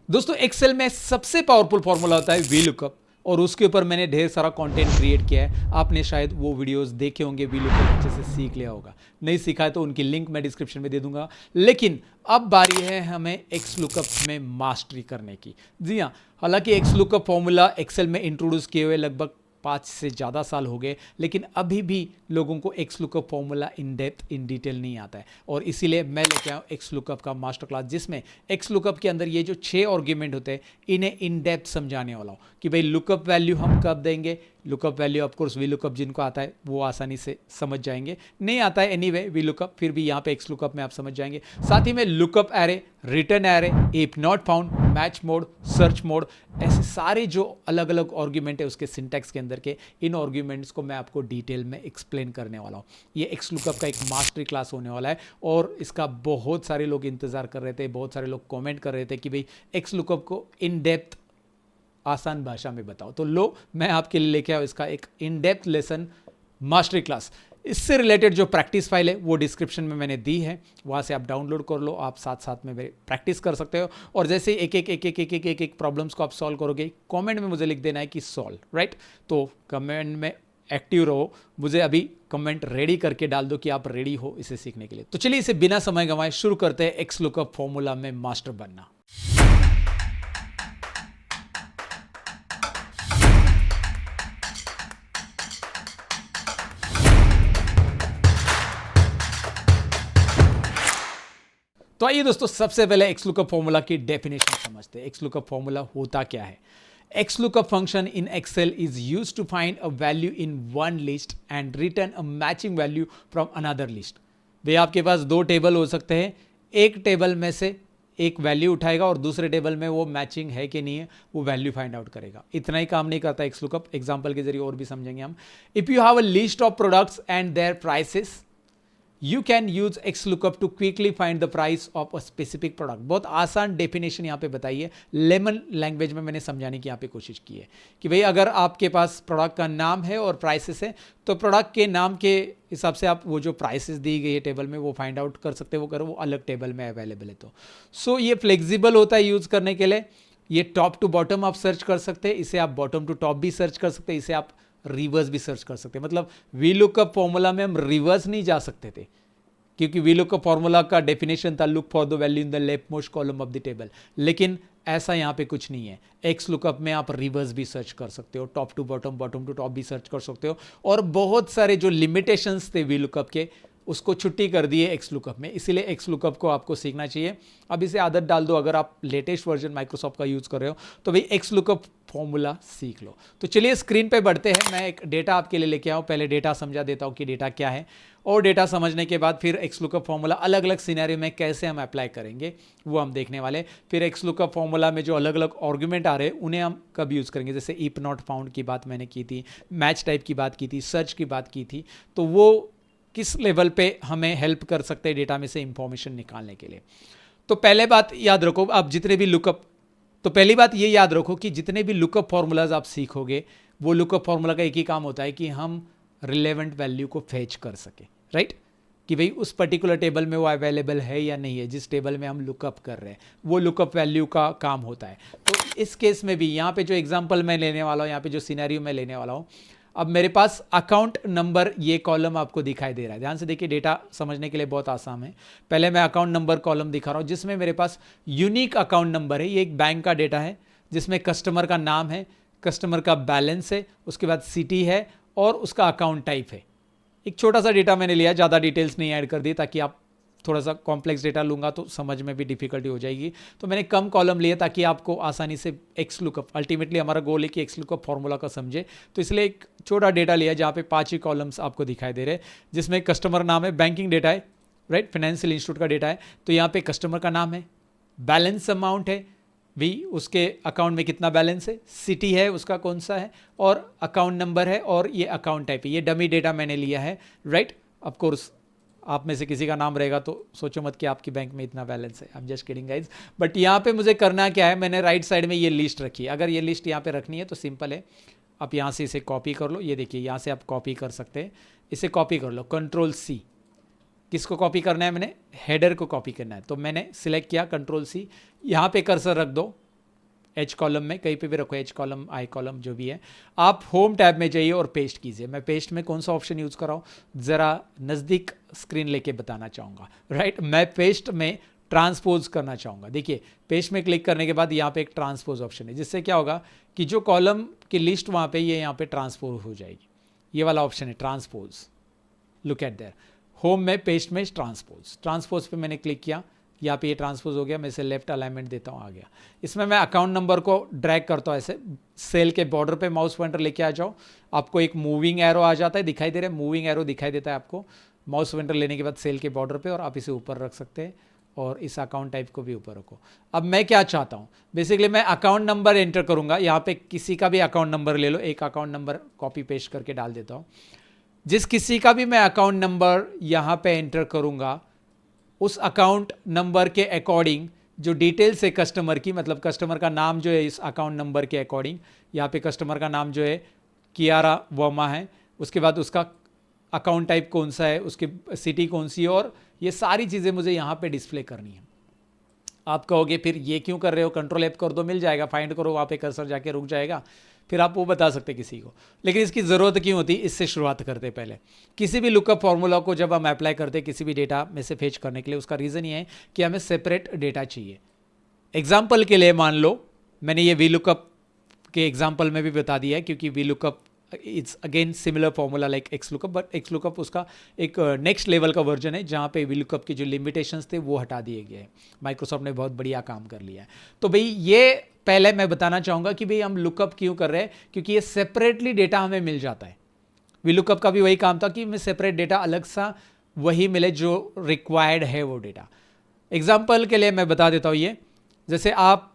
दोस्तों एक्सेल में सबसे पावरफुल फॉर्मूला होता है वी लुकअप, और उसके ऊपर मैंने ढेर सारा कंटेंट क्रिएट किया है। आपने शायद वो वीडियोस देखे होंगे, वी लुकअप अच्छे से सीख लिया होगा। नहीं सीखा है तो उनकी लिंक मैं डिस्क्रिप्शन में दे दूंगा। लेकिन अब बारी है हमें एक्स लुकअप में मास्टरी करने की। जी हाँ, हालांकि एक्स लुकअप फॉर्मूला एक्सेल में इंट्रोड्यूस किए हुए लगभग 5 से ज़्यादा साल हो गए, लेकिन अभी भी लोगों को x lookup formula in depth in detail नहीं आता है। और इसीलिए मैं लेके आया एक्स लुकअप का मास्टर क्लास, जिसमें एक्स लुकअप के अंदर ये जो 6 आर्ग्यूमेंट होते हैं इन्हें इन डेप्थ समझाने वाला हूँ कि भाई लुकअप वैल्यू हम कब देंगे। Lookup value of course V lookup जिनको आता है वो आसानी से समझ जाएंगे, नहीं आता है एनीवे वी लुकअप, फिर भी यहाँ पे एक्स लुकअप में आप समझ जाएंगे। साथ ही में lookup array, return array, if not found, match mode, search mode, ऐसे सारे जो अलग अलग आर्ग्यूमेंट है उसके सिंटैक्स के अंदर के इन आर्ग्यूमेंट्स को मैं आपको डिटेल में एक्सप्लेन करने वाला हूँ। ये एक्स लुकअप का एक मास्टरी क्लास होने वाला है और इसका बहुत सारे लोग इंतजार कर रहे थे, बहुत सारे लोग कमेंट कर रहे थे कि भाई एक्स लुकअप को इन डेप्थ आसान भाषा में बताओ। तो लो मैं आपके लिए लेके आया इसका एक in depth lesson mastery class. इससे रिलेटेड जो प्रैक्टिस फाइल है वो डिस्क्रिप्शन में मैंने दी है, वहाँ से आप डाउनलोड कर लो, आप साथ साथ में प्रैक्टिस कर सकते हो। और जैसे एक प्रॉब्लम्स को आप सॉल्व करोगे, कमेंट में मुझे लिख देना है कि सॉल्व, राइट। तो कमेंट में एक्टिव रहो, मुझे अभी कमेंट रेडी करके डाल दो कि आप रेडी हो इसे सीखने के लिए। तो चलिए इसे बिना समय गंवाए शुरू करते हैं एक्स लुकअप फॉर्मूला में मास्टर बनना। तो आइए दोस्तों, सबसे पहले एक्स लुकअप फॉर्मूला की डेफिनेशन समझते हैं। एक्स लुकअप फॉर्मूला होता क्या है? X lookup function in Excel is used to find a value in one list and return a matching value from another list. भाई आपके पास दो टेबल हो सकते हैं, एक टेबल में से एक वैल्यू उठाएगा और दूसरे टेबल में वो मैचिंग है कि नहीं है वो वैल्यू फाइंड आउट करेगा। इतना ही काम नहीं करता एक्स लुकअप, एग्जांपल के जरिए और भी समझेंगे हम। If you have a list of products and their prices, You can use XLOOKUP to quickly find the price of a specific product। बहुत आसान डेफिनेशन यहाँ पे बताई है, लेमन लैंग्वेज में मैंने समझाने की यहाँ पे कोशिश की है कि भाई अगर आपके पास प्रोडक्ट का नाम है और प्राइसेस है, तो प्रोडक्ट के नाम के हिसाब से आप वो जो प्राइसेस दी गई है टेबल में वो फाइंड आउट कर सकते हो, वो करो वो अलग टेबल में अवेलेबल है। तो सो ये फ्लेक्सिबल होता है यूज़ करने के लिए। ये टॉप टू बॉटम आप सर्च कर सकते हैं, इसे आप बॉटम टू टॉप भी सर्च कर सकते हैं, इसे आप रिवर्स भी सर्च कर सकते हैं। मतलब वी लुकअप फॉर्मूला में हम रिवर्स नहीं जा सकते थे, क्योंकि वी लुकअप फॉर्मूला का डेफिनेशन था look for the value in the left most column of the table. लेकिन ऐसा यहाँ पे कुछ नहीं है। एक्स लुकअप में आप रिवर्स भी सर्च कर सकते हो, top to bottom, bottom to top भी सर्च कर सकते हो, और बहुत सारे जो लिमिटेशंस थे वी लुकअप के उसको छुट्टी कर दी है एक्स लुकअप में। इसीलिए एक्स लुकअप को आपको सीखना चाहिए। अब इसे आदत डाल दो, अगर आप लेटेस्ट वर्जन माइक्रोसॉफ्ट का यूज़ कर रहे हो तो भाई एक्स लुकअप फॉर्मूला सीख लो। तो चलिए स्क्रीन पे बढ़ते हैं। मैं एक डेटा आपके लिए लेके आऊँ, पहले डेटा समझा देता हूँ कि डेटा क्या है, और डेटा समझने के बाद फिर एक्स लुकअप फॉर्मूला अलग अलग सिनेरियो में कैसे हम अप्लाई करेंगे वो हम देखने वाले। फिर एक्स लुकअप फॉर्मूला में जो अलग अलग आर्गुमेंट आ रहे हैं उन्हें हम कब यूज़ करेंगे, जैसे इफ नॉट फाउंड की बात मैंने की थी, मैच टाइप की बात की थी, सर्च की बात की थी, तो वो किस लेवल पे हमें हेल्प कर सकते हैं डेटा में से इंफॉर्मेशन निकालने के लिए। तो पहले बात याद रखो, आप जितने भी लुकअप, तो पहली बात ये याद रखो कि जितने भी लुकअप फॉर्मूलाज आप सीखोगे वो लुकअप फॉर्मूला का एक ही काम होता है कि हम रिलेवेंट वैल्यू को फेच कर सके, राइट। कि भाई उस पर्टिकुलर टेबल में वो अवेलेबल है या नहीं है, जिस टेबल में हम लुकअप कर रहे हैं वो लुकअप वैल्यू का काम होता है। तो इस केस में भी यहाँ पे जो एग्जांपल मैं लेने वाला हूँ, यहाँ पे जो सिनेरियो मैं लेने वाला हूँ, अब मेरे पास अकाउंट नंबर ये कॉलम आपको दिखाई दे रहा है। ध्यान से देखिए, डेटा समझने के लिए बहुत आसान है। पहले मैं अकाउंट नंबर कॉलम दिखा रहा हूँ जिसमें मेरे पास यूनिक अकाउंट नंबर है। ये एक बैंक का डेटा है जिसमें कस्टमर का नाम है, कस्टमर का बैलेंस है, उसके बाद सिटी है और उसका अकाउंट टाइप है। एक छोटा सा डेटा मैंने लिया, ज़्यादा डिटेल्स नहीं ऐड कर दी ताकि आप थोड़ा सा कॉम्प्लेक्स डेटा लूँगा तो समझ में भी डिफिकल्टी हो जाएगी, तो मैंने कम कॉलम लिए ताकि आपको आसानी से एक्स लुकअप, अल्टीमेटली हमारा गोल है कि एक्स लुकअप फॉर्मूला का समझे, तो इसलिए एक छोटा डेटा लिया जहाँ पे 5 ही कॉलम्स आपको दिखाई दे रहे हैं, जिसमें कस्टमर नाम है, बैंकिंग डेटा है, राइट, फाइनेंशियल इंस्टीट्यूट का डेटा है, तो यहाँ पे कस्टमर का नाम है, बैलेंस अमाउंट है, भी उसके अकाउंट में कितना बैलेंस है, सिटी है उसका कौन सा है, और अकाउंट नंबर है, और ये अकाउंट टाइप है। ये डमी डेटा मैंने लिया है, राइट। ऑफ कोर्स आप में से किसी का नाम रहेगा तो सोचो मत कि आपकी बैंक में इतना बैलेंस है, I am just kidding guys. But यहाँ पे मुझे करना क्या है, मैंने राइट साइड में ये लिस्ट रखी है। अगर ये लिस्ट यहाँ पे रखनी है तो सिंपल है, आप यहाँ से इसे कॉपी कर लो। ये देखिए यहाँ से आप कॉपी कर सकते हैं, इसे कॉपी कर लो, कंट्रोल-C। किसको कॉपी करना है, मैंने हेडर को कॉपी करना है, तो मैंने सिलेक्ट किया कंट्रोल-C। यहाँ पे कर्सर रख दो, एच कॉलम में, कहीं पे भी रखो, एच कॉलम, आई कॉलम, जो भी है। आप होम टैब में जाइए और पेस्ट कीजिए। मैं पेस्ट में कौन सा ऑप्शन यूज़ कर रहा हूँ, ज़रा नज़दीक स्क्रीन लेके बताना चाहूँगा, राइट। मैं पेस्ट में ट्रांसपोज करना चाहूँगा। देखिए, पेस्ट में क्लिक करने के बाद यहाँ पे एक ट्रांसपोज ऑप्शन है, जिससे क्या होगा कि जो कॉलम की लिस्ट वहाँ पे, ये यहाँ पे ट्रांसपोज हो जाएगी। ये वाला ऑप्शन है transpose, look at there. Home में, पेस्ट में ट्रांसपोज पे मैंने क्लिक किया, यहाँ पे ये ट्रांसपोज हो गया। मैं इसे लेफ्ट अलाइनमेंट देता हूँ, आ गया। इसमें मैं अकाउंट नंबर को ड्रैग करता हूँ ऐसे, सेल के बॉर्डर पे माउस पॉइंटर लेके आ जाओ, आपको एक मूविंग एरो आ जाता है, दिखाई दे रहा है, मूविंग एरो दिखाई देता है आपको। माउस पॉइंटर लेने के बाद सेल के बॉर्डर पे, और आप इसे ऊपर रख सकते हैं, और इस अकाउंट टाइप को भी ऊपर रखो। अब मैं क्या चाहता हूँ, बेसिकली मैं अकाउंट नंबर एंटर करूँगा। यहाँ पे किसी का भी अकाउंट नंबर ले लो, एक अकाउंट नंबर कॉपी पेस्ट करके डाल देता हूँ। जिस किसी का भी मैं अकाउंट नंबर यहाँ पे एंटर करूँगा, उस अकाउंट नंबर के अकॉर्डिंग जो डिटेल्स है कस्टमर की, मतलब कस्टमर का नाम जो है इस अकाउंट नंबर के अकॉर्डिंग, यहाँ पे कस्टमर का नाम जो है कियारा वर्मा है, उसके बाद उसका अकाउंट टाइप कौन सा है, उसकी सिटी कौन सी है, और ये सारी चीज़ें मुझे यहाँ पे डिस्प्ले करनी है। आप कहोगे फिर ये क्यों कर रहे हो, कंट्रोल ऐप कर दो, मिल जाएगा, फाइंड करो, वहाँ पे कर्सर जाके रुक जाएगा, फिर आप वो बता सकते किसी को। लेकिन इसकी ज़रूरत क्यों होती, इससे शुरुआत करते पहले। किसी भी लुकअप फॉर्मूला को जब हम अप्लाई करते हैं किसी भी डेटा में से फेच करने के लिए, उसका रीज़न ये है कि हमें सेपरेट डेटा चाहिए। एग्जाम्पल के लिए मान लो, मैंने ये वी लुकअप के एग्जाम्पल में भी बता दिया है, क्योंकि V lookup it's again similar formula like x lookup, but x lookup उसका एक नेक्स्ट लेवल का वर्जन है, जहाँ पे वी लुकअप के जो लिमिटेशंस थे वो हटा दिए गए हैं। माइक्रोसॉफ्ट ने बहुत बढ़िया काम कर लिया है। तो भाई ये पहले मैं बताना चाहूँगा कि भाई हम लुकअप क्यों कर रहे हैं, क्योंकि ये सेपरेटली डेटा हमें मिल जाता है। वी लुकअप का भी वही काम था कि हमें सेपरेट डेटा अलग सा वही मिले जो रिक्वायर्ड है वो डेटा। एग्जाम्पल के लिए मैं बता देता हूँ, ये जैसे आप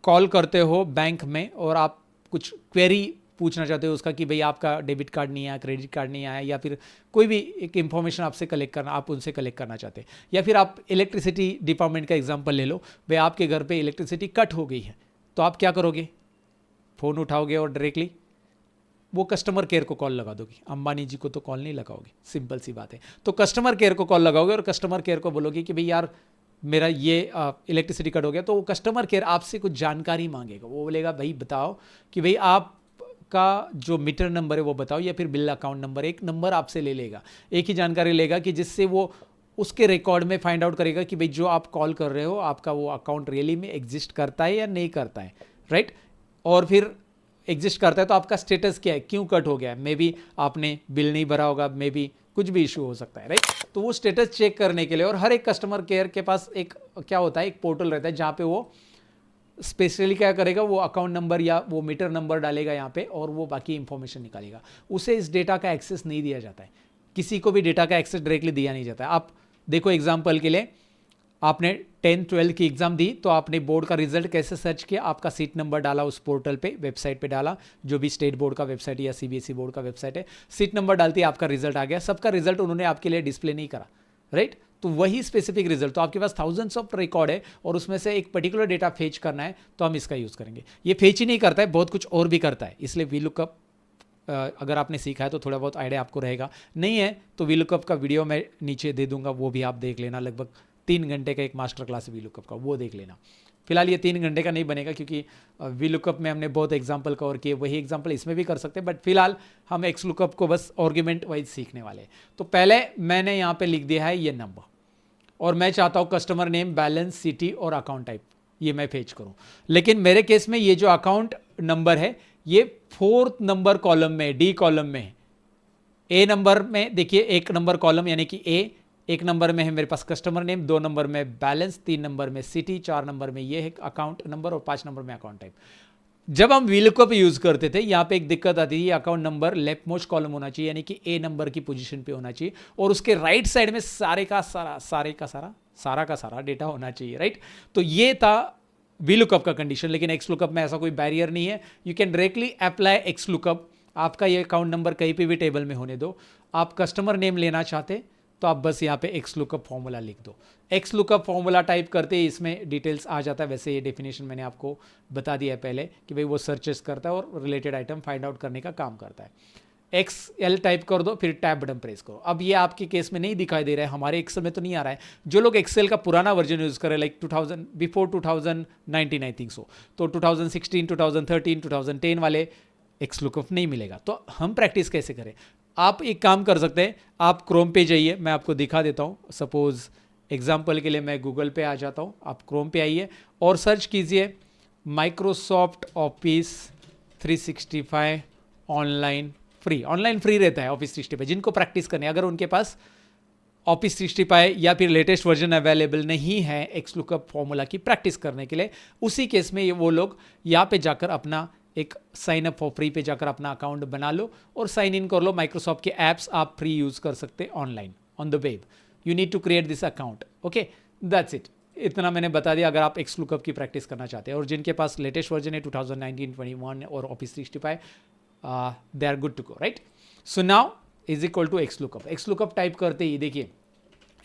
कॉल करते हो बैंक में और आप कुछ क्वेरी पूछना चाहते हो उसका कि भाई आपका डेबिट कार्ड नहीं आया, क्रेडिट कार्ड नहीं आया, या फिर कोई भी एक इंफॉर्मेशन आपसे कलेक्ट करना, आप उनसे कलेक्ट करना चाहते हैं। या फिर आप इलेक्ट्रिसिटी डिपार्टमेंट का एग्जांपल ले लो, भाई आपके घर पे इलेक्ट्रिसिटी कट हो गई है, तो आप क्या करोगे, फ़ोन उठाओगे और डायरेक्टली वो कस्टमर केयर को कॉल लगा दोगे। अंबानी जी को तो कॉल नहीं लगाओगे, सिंपल सी बात है। तो कस्टमर केयर को कॉल लगाओगे और कस्टमर केयर को बोलोगे कि भाई यार मेरा ये इलेक्ट्रिसिटी कट हो गया। तो वो कस्टमर केयर आपसे कुछ जानकारी मांगेगा, वो बोलेगा भाई बताओ कि भाई आप का जो मीटर नंबर है वो बताओ, या फिर बिल अकाउंट नंबर, एक नंबर आपसे ले लेगा, एक ही जानकारी लेगा, कि जिससे वो उसके रिकॉर्ड में फाइंड आउट करेगा कि भाई जो आप कॉल कर रहे हो आपका वो अकाउंट रियली में एग्जिस्ट करता है या नहीं करता है, राइट। और फिर एग्जिस्ट करता है तो आपका स्टेटस क्या है, क्यों कट हो गया है, मे बी आपने बिल नहीं भरा होगा, मे बी कुछ भी इशू हो सकता है, राइट। तो वो स्टेटस चेक करने के लिए, और हर एक कस्टमर केयर के पास एक क्या होता है, एक पोर्टल रहता है जहाँ पे वो स्पेशली क्या करेगा, वो अकाउंट नंबर या वो मीटर नंबर डालेगा यहाँ पे, और वो बाकी इंफॉर्मेशन निकालेगा। उसे इस डेटा का एक्सेस नहीं दिया जाता है, किसी को भी डेटा का एक्सेस डायरेक्टली दिया नहीं जाता है। आप देखो एग्जांपल के लिए, आपने 10th 12th की एग्जाम दी, तो आपने बोर्ड का रिजल्ट कैसे सर्च किया, आपका सीट नंबर डाला उस पोर्टल पे, वेबसाइट पे डाला, जो भी स्टेट बोर्ड का वेबसाइट या सीबीएसई बोर्ड का वेबसाइट है, सीट नंबर डालती है, आपका रिजल्ट आ गया। सबका रिजल्ट उन्होंने आपके लिए डिस्प्ले नहीं करा, राइट। तो वही स्पेसिफिक रिजल्ट, तो आपके पास थाउजेंड्स ऑफ रिकॉर्ड है और उसमें से एक पर्टिकुलर डेटा फेच करना है, तो हम इसका यूज़ करेंगे। ये फेच ही नहीं करता है, बहुत कुछ और भी करता है। इसलिए वी लुकअप अगर आपने सीखा है तो थोड़ा बहुत आइडिया आपको रहेगा, नहीं है तो वी लुकअप का वीडियो मैं नीचे दे दूंगा, वो भी आप देख लेना। लगभग 3 घंटे का एक मास्टर क्लास वी लुकअप का, वो देख लेना। फिलहाल ये 3 घंटे का नहीं बनेगा, क्योंकि वी लुकअप में हमने बहुत एग्जाम्पल कवर किए, वही एग्जाम्पल इसमें भी कर सकते हैं, बट फिलहाल हम एक्स लुकअप को बस आर्ग्यूमेंट वाइज सीखने वाले हैं। तो पहले मैंने यहाँ पे लिख दिया है ये नंबर, और मैं चाहता हूँ कस्टमर नेम, बैलेंस, सिटी और अकाउंट टाइप ये मैं फेच करूँ। लेकिन मेरे केस में ये जो अकाउंट नंबर है ये 4th नंबर कॉलम में, डी कॉलम में है। ए नंबर में देखिए, 1 नंबर कॉलम यानी कि ए, 1 नंबर में है मेरे पास कस्टमर नेम, 2 नंबर में बैलेंस, 3 नंबर में सिटी, 4 नंबर में ये है अकाउंट नंबर, और 5 नंबर में अकाउंट टाइप। जब हम वी लुकअप यूज करते थे, यहाँ पे एक दिक्कत आती थी, account number left most column होना चाहिए, यानी कि ए नंबर की पोजीशन पे होना चाहिए, और उसके राइट साइड में सारे का सारा डेटा होना चाहिए, राइट। तो ये था वी लुकअप का कंडीशन। लेकिन एक्स लुकअप में ऐसा कोई बैरियर नहीं है, you can directly apply x lookup. आपका ये अकाउंट नंबर कहीं पे भी टेबल में होने दो, आप कस्टमर नेम लेना चाहते तो आप बस यहाँ पे एक्स लुकअप फॉर्मूला लिख दो। एक्स लुकअप फॉर्मूला टाइप करते ही इसमें डिटेल्स आ जाता है। वैसे ये डेफिनेशन मैंने आपको बता दिया है पहले कि भाई वो सर्चेस करता है और रिलेटेड आइटम फाइंड आउट करने का काम करता है। XL टाइप कर दो, फिर टैब बटन प्रेस करो। अब ये आपके केस में नहीं दिखाई दे रहा है, हमारे एक्सेल में तो नहीं आ रहा है। जो लोग एक्सेल का पुराना वर्जन यूज कर रहे हैं, like 2000 before 2019 I think so, तो 2016, 2013, 2010 वाले एक्स लुकअप नहीं मिलेगा। तो हम प्रैक्टिस कैसे करें? आप एक काम कर सकते हैं, आप क्रोम पे जाइए, मैं आपको दिखा देता हूँ। सपोज एग्जाम्पल के लिए मैं गूगल पे आ जाता हूँ, आप क्रोम पे आइए और सर्च कीजिए Microsoft office 365 online free. Online free रहता है ऑफिस 365। जिनको प्रैक्टिस करनी है, अगर उनके पास ऑफिस 365 या फिर लेटेस्ट वर्जन अवेलेबल नहीं है एक्स लुकअप फॉर्मूला की प्रैक्टिस करने के लिए, उसी केस में ये वो लोग यहाँ पे जाकर अपना एक साइन अप फॉर फ्री पे जाकर अपना अकाउंट बना लो और साइन इन कर लो। माइक्रोसॉफ्ट के ऐप्स आप फ्री यूज कर सकते online on the web. You need to create this account, okay, that's it. इतना मैंने बता दिया अगर आप एक्स लुकअप की प्रैक्टिस करना चाहते हैं। और जिनके पास लेटेस्ट वर्जन है 2019, 21 और office 365, they are good to go, right. So now is equal to X lookup. X lookup type करते ही देखिए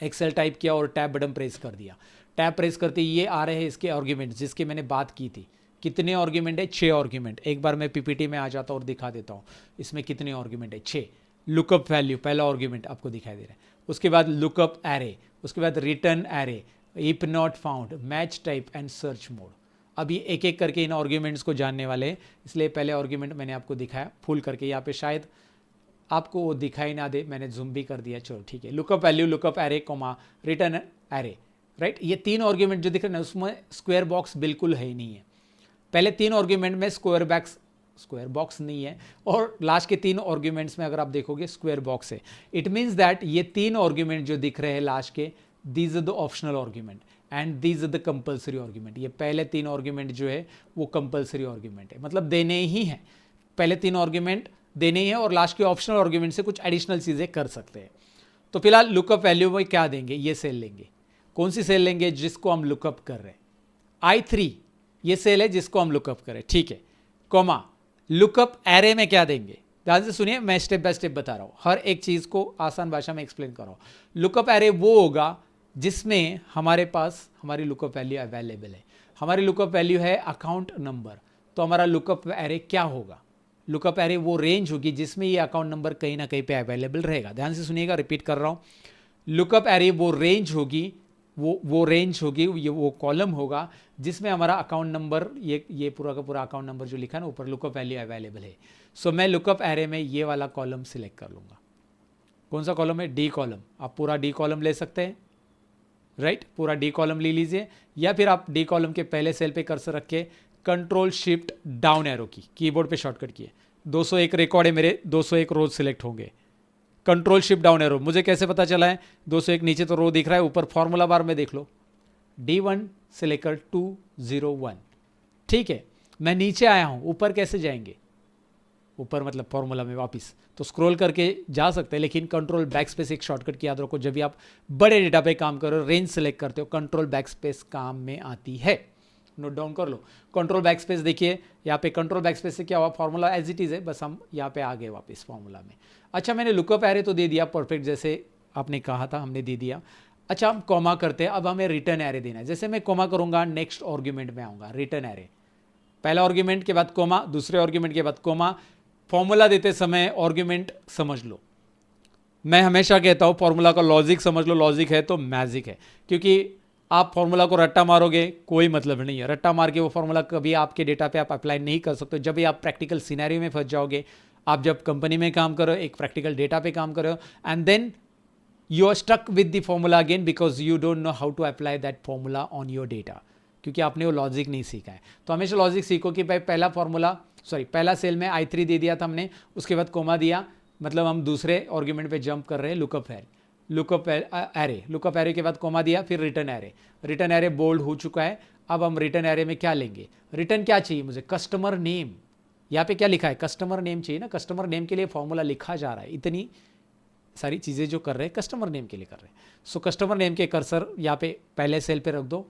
एक्सेल टाइप किया और टैब बटन प्रेस कर दिया। टैब प्रेस करते ही ये आ रहे हैं इसके आर्ग्यूमेंट जिसके मैंने बात की थी। कितने आर्ग्यूमेंट है? 6 आर्ग्यूमेंट। एक बार मैं पीपीटी में आ जाता हूँ और दिखा देता हूँ इसमें कितने आर्ग्यूमेंट है। 6। लुकअप वैल्यू पहला आर्ग्यूमेंट आपको दिखाई दे रहा है, उसके बाद लुकअप एरे, उसके बाद return array, if not found, match type and search mode. अब ये एक एक करके इन आर्ग्यूमेंट्स को जानने वाले हैं, इसलिए पहले आर्ग्यूमेंट मैंने आपको दिखाया फुल करके। यहाँ पे शायद आपको वो दिखाई ना दे, मैंने जूम भी कर दिया, चलो ठीक है। Lookup value, lookup array, comma, return array, right. ये 3 आर्ग्यूमेंट जो दिख रहे हैं उसमें स्क्वायर बॉक्स बिल्कुल है ही नहीं है। पहले 3 आर्ग्यूमेंट में स्क्वायर बॉक्स नहीं है और लास्ट के 3 आर्ग्यूमेंट्स में अगर आप देखोगे स्क्वायर बॉक्स है। इट मीन्स दैट ये 3 आर्ग्यूमेंट जो दिख रहे हैं लास्ट के, these are the optional argument and these are the compulsory argument. ये पहले 3 आर्ग्यूमेंट जो है वो कंपल्सरी आर्ग्यूमेंट है, मतलब देने ही है। पहले 3 आर्ग्यूमेंट देने ही है और लास्ट के ऑप्शनल आर्ग्यूमेंट से कुछ एडिशनल चीज़ें कर सकते हैं। तो फिलहाल लुकअप वैल्यू में क्या देंगे? ये सेल लेंगे। कौन सी सेल लेंगे? जिसको हम लुकअप कर रहे हैं, I3 ये सेल है जिसको हम लुकअप करें, ठीक है। कॉमा, लुकअप एरे में क्या देंगे? ध्यान से सुनिए, मैं स्टेप बाय स्टेप बता रहा हूँ, हर एक चीज़ को आसान भाषा में एक्सप्लेन कर रहा हूँ। लुकअप एरे वो होगा जिसमें हमारे पास हमारी लुकअप वैल्यू अवेलेबल है। हमारी लुकअप वैल्यू है अकाउंट नंबर, तो हमारा लुकअप एरे क्या होगा? लुकअप एरे वो रेंज होगी जिसमें ये अकाउंट नंबर कहीं ना कहीं पे अवेलेबल रहेगा। ध्यान से सुनिएगा, रिपीट कर रहा हूँ। लुकअप एरे वो रेंज होगी, वो रेंज होगी, ये वो कॉलम होगा जिसमें हमारा अकाउंट नंबर, ये पूरा का पूरा अकाउंट नंबर जो लिखा है ना ऊपर, लुकअप वैल्यू अवेलेबल है। सो मैं लुकअप एरे में ये वाला कॉलम सिलेक्ट कर लूँगा। कौन सा कॉलम है? D column. आप पूरा डी कॉलम ले सकते हैं, राइट, पूरा डी कॉलम ले लीजिए, या फिर आप डी कॉलम के पहले सेल पे कर्सर रख के कंट्रोल शिफ्ट डाउन एरो की कीबोर्ड पे शॉर्टकट किए। 201 रिकॉर्ड है मेरे, 201 रोज सिलेक्ट होंगे। कंट्रोल शिफ्ट डाउन एरो, मुझे कैसे पता चला है? 201 नीचे तो रो दिख रहा है, ऊपर फॉर्मूला बार में देख लो, D1 से लेकर 201, ठीक है। मैं नीचे आया हूं, ऊपर कैसे जाएंगे? ऊपर मतलब फॉर्मूला में वापस तो स्क्रॉल करके जा सकते हैं, लेकिन कंट्रोल बैक स्पेस एक शॉर्टकट की याद रखो। जब भी आप बड़े डेटा पे काम करो, रेंज सेलेक्ट करते हो, कंट्रोल बैक स्पेस काम में आती है, नोट डाउन कर लो। कंट्रोल बैक स्पेस देखिए यहाँ पे, कंट्रोल बैक स्पेस से क्या हुआ? फॉर्मूला एज इट इज़ है, बस हम यहाँ पे आ गए वापस फॉर्मूला में। अच्छा, मैंने लुकअप एरे तो दे दिया परफेक्ट, जैसे आपने कहा था हमने दे दिया। अच्छा, हम कॉमा करते हैं, अब हमें रिटर्न एरे देना है। जैसे मैं कॉमा करूँगा, नेक्स्ट आर्ग्यूमेंट में आऊँगा, रिटर्न एरे, पहला आर्ग्यूमेंट के बाद कॉमा, दूसरे आर्ग्यूमेंट के बाद कॉमा। फॉर्मूला देते समय आर्ग्यूमेंट समझ लो। मैं हमेशा कहता हूँ फॉर्मूला का लॉजिक समझ लो, लॉजिक है तो मैजिक है, क्योंकि आप फॉर्मूला को रट्टा मारोगे कोई मतलब नहीं है। रट्टा मार के वो फॉर्मूला कभी आपके डेटा पे आप अप्लाई नहीं कर सकते। जब भी आप प्रैक्टिकल सिनेरियो में फंस जाओगे, आप जब कंपनी में काम करो, एक प्रैक्टिकल डेटा पे काम करो, and then you are stuck with the formula again because you don't know how to apply that formula on your data, क्योंकि आपने वो लॉजिक नहीं सीखा है। तो हमेशा लॉजिक सीखो कि भाई पहला सेल में I3 दे दिया था हमने, उसके बाद कोमा दिया, मतलब हम दूसरे आर्ग्यूमेंट पे जंप कर रहे हैं, लुकअप एरे, लुकअप एरे के बाद कोमा दिया, फिर रिटर्न एरे बोल्ड हो चुका है। अब हम रिटर्न एरे में क्या लेंगे? रिटर्न क्या चाहिए मुझे? Customer name. यहाँ पे क्या लिखा है? कस्टमर नेम चाहिए ना। कस्टमर नेम के लिए फॉर्मूला लिखा जा रहा है। इतनी सारी चीज़ें जो कर रहे हैं कस्टमर नेम के लिए कर रहे हैं। सो कस्टमर नेम के कर्सर यहाँ पे पहले सेल पे रख दो।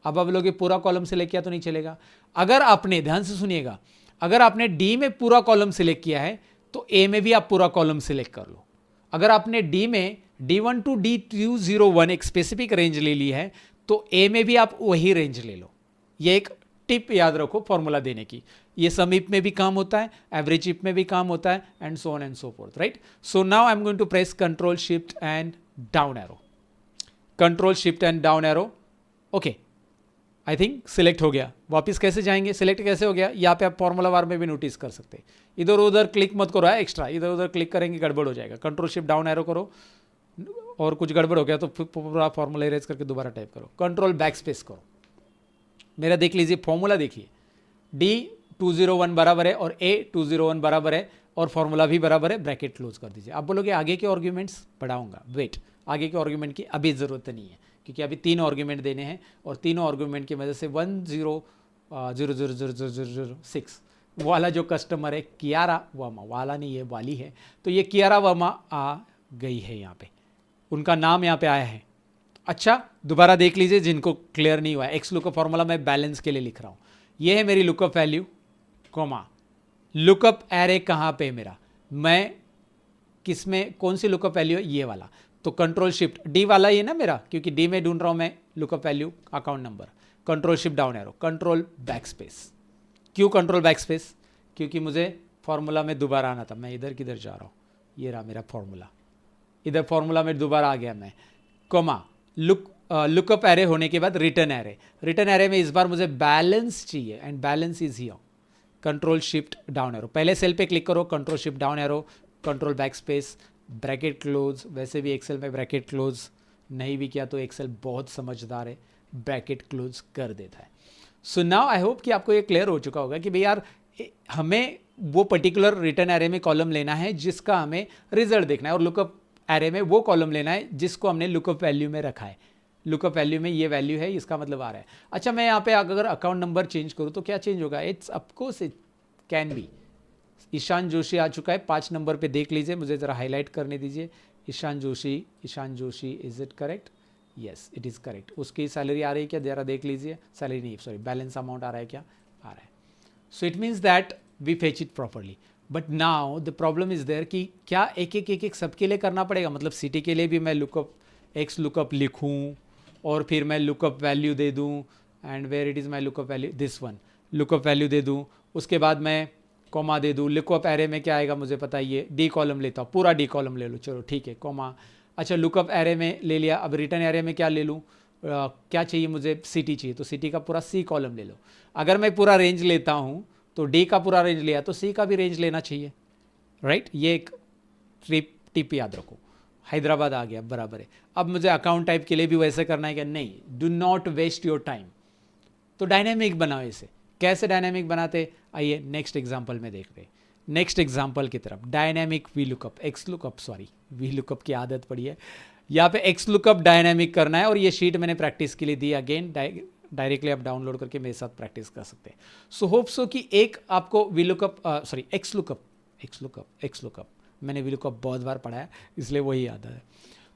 अब आप लोग पूरा कॉलम सिलेक्ट किया तो नहीं चलेगा। अगर आपने, ध्यान से सुनिएगा, अगर आपने डी में पूरा कॉलम सिलेक्ट किया है तो ए में भी आप पूरा कॉलम सिलेक्ट कर लो। अगर आपने डी में D1 to D201 एक स्पेसिफिक रेंज ले ली है तो ए में भी आप वही रेंज ले लो। ये एक टिप याद रखो फॉर्मूला देने की। ये सम इफ में भी काम होता है, एवरेज इफ में भी काम होता है, and so on and so forth, right. So now I am going to press control shift and down arrow, control shift and down arrow. Okay, I think select हो गया। वापस कैसे जाएंगे, सिलेक्ट कैसे हो गया, यहाँ पे आप फॉर्मूला बार में भी नोटिस कर सकते हैं। इधर उधर क्लिक मत करो है एक्स्ट्रा, इधर उधर क्लिक करेंगे गड़बड़ हो जाएगा। कंट्रोल शिफ्ट डाउन एरो करो, और कुछ गड़बड़ हो गया तो पूरा फॉर्मूला इरेज करके दोबारा टाइप करो। कंट्रोल बैक स्पेस करो। मेरा देख लीजिए फॉर्मूला देखिए, D201 बराबर है और A201 बराबर है और फॉर्मूला भी बराबर है, ब्रैकेट क्लोज कर दीजिए। आप बोलोगे आगे के आर्ग्यूमेंट्स बढ़ाऊंगा, वेट, आगे के आर्ग्यूमेंट की अभी ज़रूरत नहीं है, क्योंकि अभी 3 आर्ग्यूमेंट देने हैं और तीनों आर्ग्यूमेंट की वजह से 10000006 वाला जो कस्टमर है कियारा वर्मा, वाला नहीं है वाली है, तो ये कियारा वर्मा आ गई है यहाँ पे, उनका नाम यहाँ पे आया है। अच्छा, दोबारा देख लीजिए जिनको क्लियर नहीं हुआ है, एक्स लुकअप फॉर्मूला मैं बैलेंस के लिए लिख रहा हूँ। ये है मेरी lookup value, comma lookup array कहाँ पे मेरा, मैं किस में कौन सी लुकअप वैल्यू है, ये वाला। तो कंट्रोल शिफ्ट डी वाला ही है ना मेरा, क्योंकि डी में ढूंढ रहा हूँ मैं lookup value account number. Control shift down arrow, control back space. क्यों कंट्रोल बैक स्पेस, क्योंकि मुझे फॉर्मूला में दोबारा आना था। मैं इधर किधर जा रहा हूँ, ये रहा मेरा फॉर्मूला, इधर फॉर्मूला में दोबारा आ गया मैं, कोमा लुकअप एरे होने के बाद रिटर्न एरे, रिटर्न एरे में इस बार मुझे बैलेंस चाहिए and balance is here. Control shift down arrow, पहले सेल पे क्लिक करो, control shift down arrow, control back space, bracket close. वैसे भी एक्सेल में ब्रैकेट क्लोज नहीं भी किया तो एक्सेल बहुत समझदार है, ब्रैकेट क्लोज कर देता है। सो नाउ आई होप कि आपको ये क्लियर हो चुका होगा कि भाई यार हमें वो पर्टिकुलर रिटर्न एरे में कॉलम लेना है जिसका हमें रिजल्ट देखना है, और लुकअप एरे में वो कॉलम लेना है जिसको हमने लुकअप वैल्यू में रखा है। लुकअप वैल्यू में ये वैल्यू है, इसका मतलब आ रहा है। अच्छा, मैं यहाँ पे अगर अकाउंट नंबर चेंज करूँ तो क्या चेंज होगा, it's of course it can be. Ishan Joshi आ चुका है 5 नंबर पे, देख लीजिए, मुझे ज़रा हाईलाइट करने दीजिए। Ishan Joshi is it correct, yes it is correct. उसकी सैलरी आ रही है क्या, ज़रा देख लीजिए, सैलरी नहीं सॉरी बैलेंस अमाउंट आ रहा है क्या, आ रहा है। So it means that we fetch it properly. But now the problem is there कि क्या एक एक सबके लिए करना पड़ेगा, मतलब सिटी के लिए भी मैं लुकअप एक्स लुकअप लिखूँ और फिर मैं लुकअप वैल्यू दे दूँ, and where it is my lookup value, this one lookup value दे दूँ, उसके बाद मैं कॉमा दे दूँ। लुकअप एरे में क्या आएगा मुझे पता ही है, डी कॉलम लेता हूँ, पूरा डी कॉलम ले लूँ, चलो ठीक है, कॉमा। अच्छा, लुकअप एरे में ले लिया, अब रिटर्न एरे में क्या ले लूँ, क्या चाहिए मुझे, सिटी चाहिए, तो सिटी का पूरा सी कॉलम ले लो। अगर मैं पूरा रेंज लेता हूँ तो डी का पूरा रेंज लिया तो सी का भी रेंज लेना चाहिए, राइट। ये एक टिप याद रखो। हैदराबाद आ गया, बराबर है। अब मुझे अकाउंट टाइप के लिए भी वैसे करना है क्या, नहीं, do not waste your time. तो डायनेमिक बनाओ इसे। कैसे डायनेमिक बनाते, आइए नेक्स्ट एग्जांपल में देखते हैं। नेक्स्ट एग्जांपल की तरफ, dynamic V lookup, X lookup, sorry V lookup की आदत पड़ी है। यहाँ पे एक्स लुकअप डायनेमिक करना है, और ये शीट मैंने प्रैक्टिस के लिए दी। अगेन डायरेक्टली आप डाउनलोड करके मेरे साथ प्रैक्टिस कर सकते हैं। सो होप सो कि एक आपको V lookup sorry x lookup मैंने वी लुकअप बहुत बार पढ़ा है इसलिए वही याद है।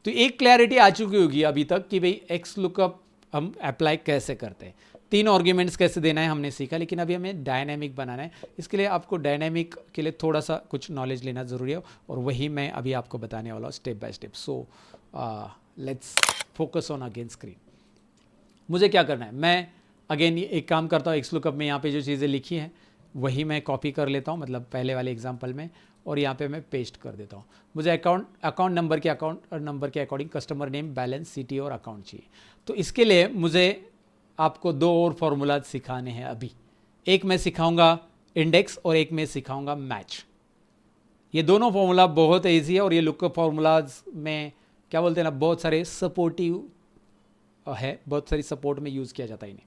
तो एक क्लैरिटी आ चुकी होगी अभी तक कि भाई एक्स लुकअप हम अप्लाई कैसे करते हैं, 3 आर्ग्यूमेंट्स कैसे देना है हमने सीखा, लेकिन अभी हमें डायनेमिक बनाना है। इसके लिए आपको डायनेमिक के लिए थोड़ा सा कुछ नॉलेज लेना ज़रूरी है, और वही मैं अभी आपको बताने वाला हूँ step by step. So let's focus on again screen. मुझे क्या करना है, मैं अगेन एक काम करता हूँ, एक्स लुकअप में यहाँ पे जो चीज़ें लिखी हैं वही मैं कॉपी कर लेता हूँ, मतलब पहले वाले एग्जांपल में, और यहाँ पे मैं पेस्ट कर देता हूँ। मुझे अकाउंट नंबर के according customer name, balance, city और अकाउंट चाहिए। तो इसके लिए मुझे आपको 2 और फॉर्मूला सिखाने हैं अभी। एक मैं सिखाऊंगा इंडेक्स और एक मैं सिखाऊंगा मैच। ये दोनों फॉर्मूला बहुत ईजी है, और ये लुकअप फॉर्मूलाज में क्या बोलते हैं ना, बहुत सारे सपोर्टिव है, बहुत सारी सपोर्ट में यूज़ किया जाता है इन्हें।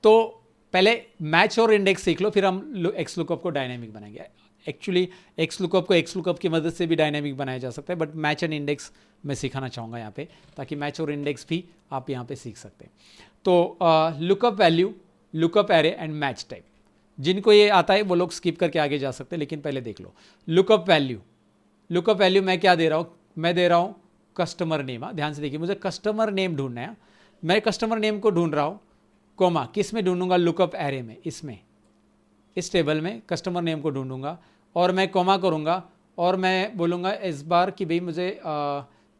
तो पहले मैच और इंडेक्स सीख लो, फिर हम एक्स लुकअप को डायनेमिक बनाएंगे। एक्चुअली एक्स लुकअप को एक्स लुकअप की मदद से भी डायनेमिक बनाया जा सकता है, बट मैच एंड इंडेक्स मैं सिखाना चाहूँगा यहाँ पे, ताकि मैच और इंडेक्स भी आप यहाँ पे सीख सकते हैं। तो lookup value, lookup array and match type, जिनको ये आता है वो लोग स्किप करके आगे जा सकते हैं, लेकिन पहले देख लो लुकअप वैल्यू मैं क्या दे रहा हूँ, मैं दे रहा हूँ कस्टमर नेम। ध्यान से देखिए, मुझे कस्टमर नेम ढूंढना है, मैं कस्टमर नेम को ढूंढ रहा हूँ, कोमा किस में ढूंढूंगा, लुकअप एरे में, इसमें इस टेबल में कस्टमर नेम को ढूंढूंगा, और मैं कोमा करूंगा, और मैं बोलूँगा इस बार कि भाई मुझे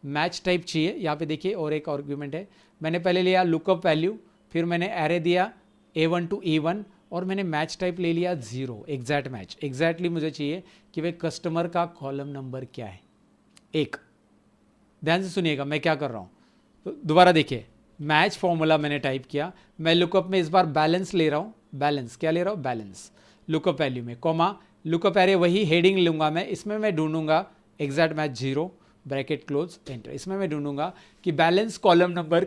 मैच टाइप चाहिए। यहाँ पे देखिए और एक आर्गुमेंट है, मैंने पहले लिया लुकअप वैल्यू, फिर मैंने एरे दिया A1 टू E1 और मैंने मैच टाइप ले लिया 0, एग्जैक्ट मैच। एग्जैक्टली मुझे चाहिए कि भाई कस्टमर का कॉलम नंबर क्या है, 1। ध्यान से सुनिएगा मैं क्या कर रहा हूँ, तो दोबारा देखिए, मैच फॉर्मूला मैंने टाइप किया, मैं लुकअप में इस बार बैलेंस ले रहा हूँ, बैलेंस क्या ले रहा हूँ, बैलेंस लुकअप वैल्यू में, कॉमा लुकअप एरे वही हेडिंग लूँगा मैं, इसमें मैं ढूंढूंगा exact match 0 bracket close enter. इसमें मैं ढूंढूंगा कि बैलेंस कॉलम नंबर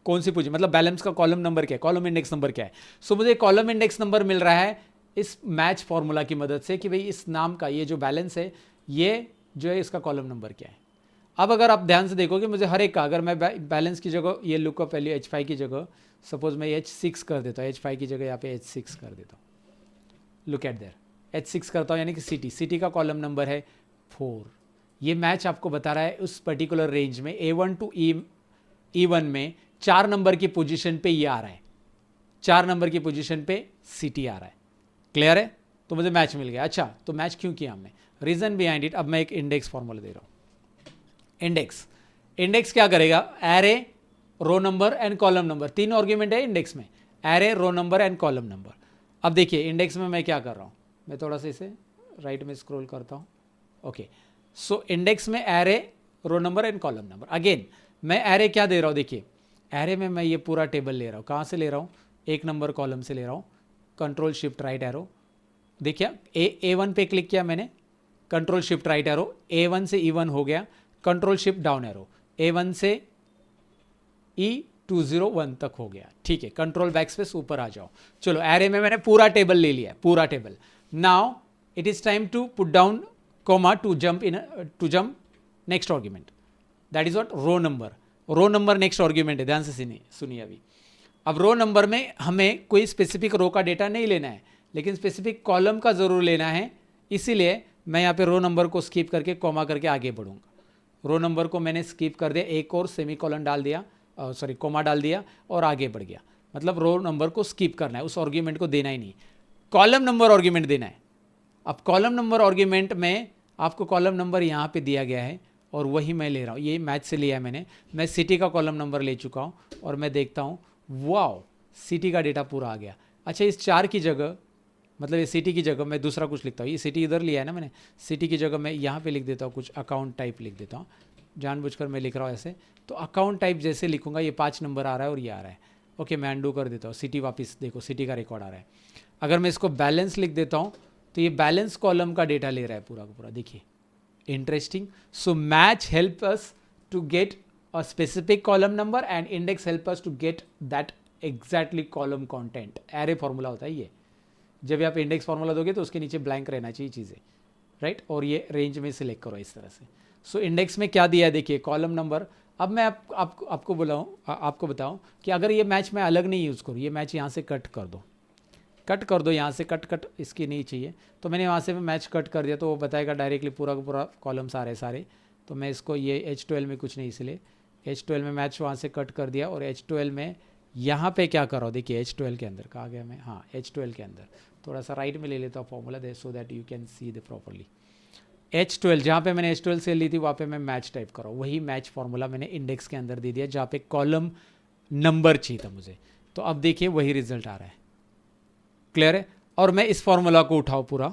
कौन सी पोजीशन, मतलब बैलेंस का कॉलम नंबर क्या है, कॉलम इंडेक्स नंबर क्या है। सो मुझे कॉलम इंडेक्स नंबर मिल रहा है इस मैच फॉर्मूला की मदद से कि भाई इस नाम का ये जो बैलेंस है, ये जो है इसका कॉलम नंबर क्या है। अब अगर आप ध्यान से देखोगे मुझे हर एक का, अगर मैं बैलेंस की जगह ये लुकअप वैल्यू H5 की जगह सपोज मैं H6 कर देता हूँ, H5 की जगह यहाँ पे H6 कर देता हूँ, लुक एट देयर, H6 करता हूँ यानी कि सिटी का कॉलम नंबर है 4। ये मैच आपको बता रहा है उस पर्टिकुलर रेंज में A1 टू E1 में 4 नंबर की पोजीशन पे ये आ रहा है, 4 नंबर की पोजीशन पे सिटी आ रहा है। क्लियर है, तो मुझे मैच मिल गया। अच्छा, तो मैच क्यों किया हमने, रीजन बिहाइंड इट। अब मैं एक इंडेक्स फॉर्मूला दे रहा हूँ। इंडेक्स क्या करेगा, array, row number and column number, 3 argument है इंडेक्स में, array, row number and column number. अब देखिए इंडेक्स में मैं क्या कर रहा हूँ, मैं थोड़ा सा इसे राइट में स्क्रॉल करता हूँ। ओके, सो इंडेक्स में array, row number and column number. Again मैं एरे क्या दे रहा हूँ, देखिए एरे में मैं ये पूरा टेबल ले रहा हूँ। कहाँ से ले रहा हूँ, 1 नंबर कॉलम से ले रहा हूँ, कंट्रोल शिफ्ट राइट एरो, देखिए A1 पे क्लिक किया मैंने, control shift right arrow, A1 से E1 हो गया, control shift down arrow, A1 से E201 तक हो गया। ठीक है, कंट्रोल बैकस्पेस ऊपर आ जाओ। चलो एरे में मैंने पूरा टेबल ले लिया, पूरा table. Now it is time to put down comma to jump next argument, that is what, row number. Row number next argument है, ध्यान से सुनिए अभी। अब रो नंबर में हमें कोई स्पेसिफिक रो का डेटा नहीं लेना है, लेकिन स्पेसिफिक कॉलम का जरूर लेना है, इसीलिए मैं यहाँ पे रो नंबर को स्किप करके कॉमा करके आगे बढ़ूंगा। रो नंबर को मैंने स्किप कर दिया, एक और सेमीकोलन डाल दिया, सॉरी कॉमा डाल दिया और आगे बढ़ गया। मतलब रो नंबर को स्किप करना है, उस आर्गुमेंट को देना ही नहीं, कॉलम नंबर आर्गुमेंट देना है। अब कॉलम नंबर आर्गुमेंट में आपको कॉलम नंबर यहाँ पे दिया गया है और वही मैं ले रहा हूँ, ये मैच से लिया है मैंने। मैं सिटी का कॉलम नंबर ले चुका हूँ और मैं देखता हूँ, वाओ सिटी का डेटा पूरा आ गया। अच्छा, इस 4 की जगह, मतलब ये सिटी की जगह मैं दूसरा कुछ लिखता हूँ, ये सिटी इधर लिया है ना मैंने, सिटी की जगह मैं यहाँ पे लिख देता हूँ कुछ अकाउंट टाइप लिख देता हूँ, जानबूझकर मैं लिख रहा हूँ ऐसे। तो अकाउंट टाइप जैसे लिखूंगा, ये 5 नंबर आ रहा है और ये आ रहा है। ओके, मैं अंडू कर देता हूँ, सिटी वापस देखो, सिटी का रिकॉर्ड आ रहा है। अगर मैं इसको बैलेंस लिख देता हूँ तो ये बैलेंस कॉलम का डेटा ले रहा है पूरा का पूरा, देखिए interesting. So match help us to get a specific column number and index help us to get that exactly column content. Array formula होता है ये, जब आप इंडेक्स फॉर्मूला दोगे तो उसके नीचे ब्लैंक रहना चाहिए चीज़ें, राइट, और ये रेंज में सिलेक्ट करो इस तरह से। सो इंडेक्स में क्या दिया है, देखिए कॉलम नंबर। अब मैं आपको बताऊं कि अगर ये मैच मैं अलग नहीं यूज़ करूँ, ये मैच यहाँ से कट कर दो, यहाँ से कट इसकी नहीं चाहिए, तो मैंने वहाँ से मैच कट कर दिया, तो वो बताएगा डायरेक्टली पूरा का पूरा कॉलम सारे। तो मैं इसको ये H12 में कुछ नहीं, इसलिए H12 में मैच वहाँ से कट कर दिया और H12 में यहाँ पे क्या कर रहा हूँ, देखिए H12 के अंदर कहाँ गया मैं, हाँ H12 के अंदर थोड़ा सा राइट में ले लेता हूँ formula they, so that you can see the properly. H12 जहाँ पे मैंने H12 से ली थी वहाँ पे मैं मैच टाइप कर रहा हूँ, वही मैच फॉर्मूला मैंने इंडेक्स के अंदर दे दिया जहाँ पे कॉलम नंबर चाहिए था मुझे। तो अब देखिए वही रिजल्ट आ रहा है, क्लियर है। और मैं इस फॉर्मूला को उठाऊँ पूरा,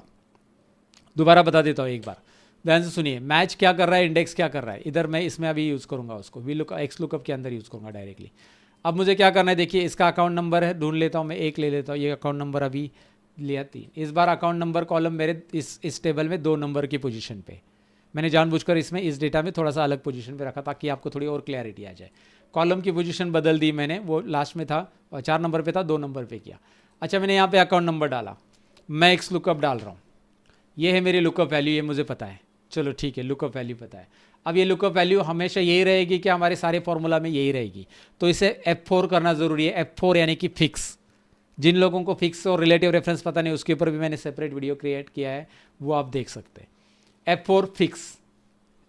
दोबारा बता देता हूँ एक बार, ध्यान से सुनिए। मैच क्या कर रहा है, इंडेक्स क्या कर रहा है, इधर मैं इसमें अभी यूज़ करूँगा उसको, वी लुक एक्स लुकअप के अंदर यूज़ करूँगा डायरेक्टली। अब मुझे क्या करना है, देखिए इसका अकाउंट नंबर है, ढूंढ लेता हूँ मैं, 1 ले लेता हूँ, ये अकाउंट नंबर अभी लिया 3। इस बार अकाउंट नंबर कॉलम मेरे इस टेबल में 2 नंबर की पोजीशन पे, मैंने जानबूझकर इसमें इस डेटा में थोड़ा सा अलग पोजीशन पे रखा ताकि आपको थोड़ी और क्लैरिटी आ जाए। कॉलम की पोजीशन बदल दी मैंने, वो लास्ट में था 4 नंबर पे था, 2 नंबर पे किया। अच्छा, मैंने यहाँ पे अकाउंट नंबर डाला, मैं एक्स लुकअप डाल रहा हूँ, ये है मेरी लुकअप वैल्यू, ये मुझे पता है, चलो ठीक है लुकअप वैल्यू पता है। अब ये लुकअप वैल्यू हमेशा यही रहेगी कि हमारे सारे फॉर्मूला में यही रहेगी, तो इसे F4 करना ज़रूरी है। F4 यानी कि फिक्स। जिन लोगों को फिक्स और रिलेटिव रेफरेंस पता नहीं, उसके ऊपर भी मैंने सेपरेट वीडियो क्रिएट किया है, वो आप देख सकते हैं। F4 fix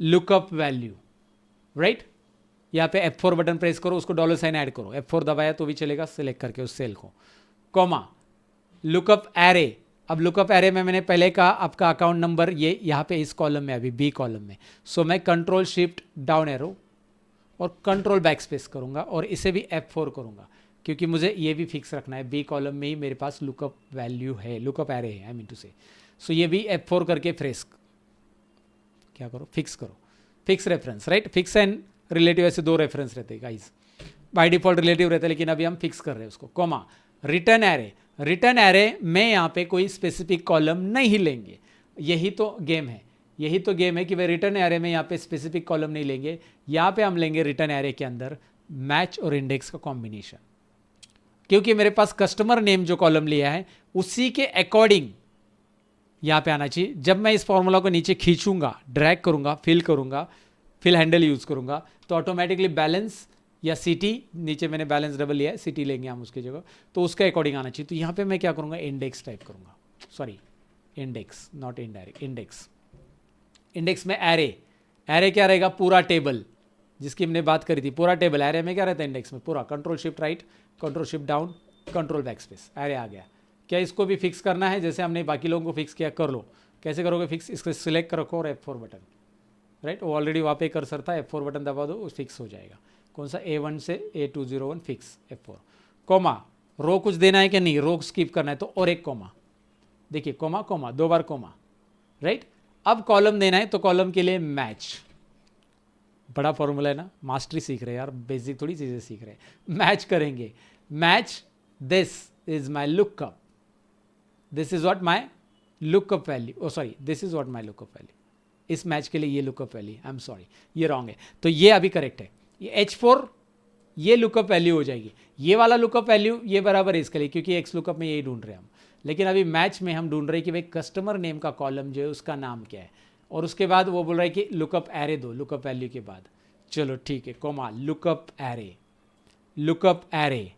lookup value, right. यहाँ पे F4 बटन प्रेस करो, उसको $साइन ऐड करो, F4 दबाया तो भी चलेगा, सिलेक्ट करके उस सेल को, कॉमा लुकअप एरे। अब लुकअप एरे में मैंने पहले कहा आपका अकाउंट नंबर ये यहाँ पे इस कॉलम में, अभी बी कॉलम में, सो मैं कंट्रोल शिफ्ट डाउन एरो और कंट्रोल बैक स्पेस करूँगा और इसे भी F4 करूँगा। क्योंकि मुझे ये भी फिक्स रखना है, बी कॉलम में ही मेरे पास लुकअप वैल्यू है, लुकअप एरे है, आई मीन टू से। सो ये भी F4 करके फ्रेस क्या करो, फिक्स करो, fix reference, right. Fix and relative ऐसे दो रेफरेंस रहते हैं गाइस, बाय डिफॉल्ट रिलेटिव रहता है, लेकिन अभी हम फिक्स कर रहे हैं उसको। Comma return array, return array में यहाँ पे कोई स्पेसिफिक कॉलम नहीं लेंगे, यही तो गेम है, यही तो गेम है कि वे रिटर्न एरे में यहाँ पे स्पेसिफिक कॉलम नहीं लेंगे, यहाँ पे हम लेंगे रिटर्न एरे के अंदर मैच और इंडेक्स का कॉम्बिनेशन, क्योंकि मेरे पास कस्टमर नेम जो कॉलम लिया है उसी के अकॉर्डिंग यहाँ पे आना चाहिए। जब मैं इस फॉर्मूला को नीचे खींचूंगा, ड्रैग करूंगा, फिल करूंगा, फिल हैंडल यूज करूंगा, तो ऑटोमेटिकली बैलेंस या सिटी, नीचे मैंने बैलेंस डबल लिया है, सिटी लेंगे हम उसकी जगह, तो उसके अकॉर्डिंग आना चाहिए। तो यहाँ पे मैं क्या करूंगा, इंडेक्स टाइप करूंगा, sorry index not indirect, index. Index में एरे, एरे क्या रहेगा, पूरा टेबल जिसकी हमने बात करी थी, पूरा टेबल। एरे में क्या रहता है इंडेक्स में, पूरा control shift right, control shift down, control backspace, array आ गया। क्या इसको भी फिक्स करना है जैसे हमने बाकी लोगों को फिक्स किया, कर लो। कैसे करोगे फिक्स, इसको सिलेक्ट रखो और F4 बटन, राइट, वो ऑलरेडी वहाँ पे कर्सर था, F4 बटन दबा दो, वो फिक्स हो जाएगा। कौन सा, A1 से A201 फिक्स, F4। कोमा, रो कुछ देना है कि नहीं, रो स्किप करना है तो और एक कोमा, देखिए कोमा कोमा, दो बार कोमा, राइट। अब कॉलम देना है तो कॉलम के लिए मैच, बड़ा फॉर्मूला है ना, मास्टरी सीख रहे हैं यार, बेसिक थोड़ी चीज़ें सीख रहे हैं। मैच करेंगे, match this is my lookup, this is what my lookup value, oh sorry this is what my lookup value, इस मैच के लिए ये lookup value, I am sorry ये रॉन्ग है, तो ये अभी करेक्ट है। ये H4 ये लुकअप वैल्यू हो जाएगी, ये वाला लुकअप वैल्यू ये बराबर है इसके लिए, क्योंकि एक्स लुकअप में यही ढूंढ रहे हैं हम। लेकिन अभी मैच में हम ढूंढ रहे हैं कि भाई कस्टमर नेम का कॉलम जो है उसका नाम क्या है, और उसके बाद वो बोल रहा है कि लुकअप एरे दो, लुकअप वैल्यू के बाद। चलो ठीक है, comma lookup array, lookup array.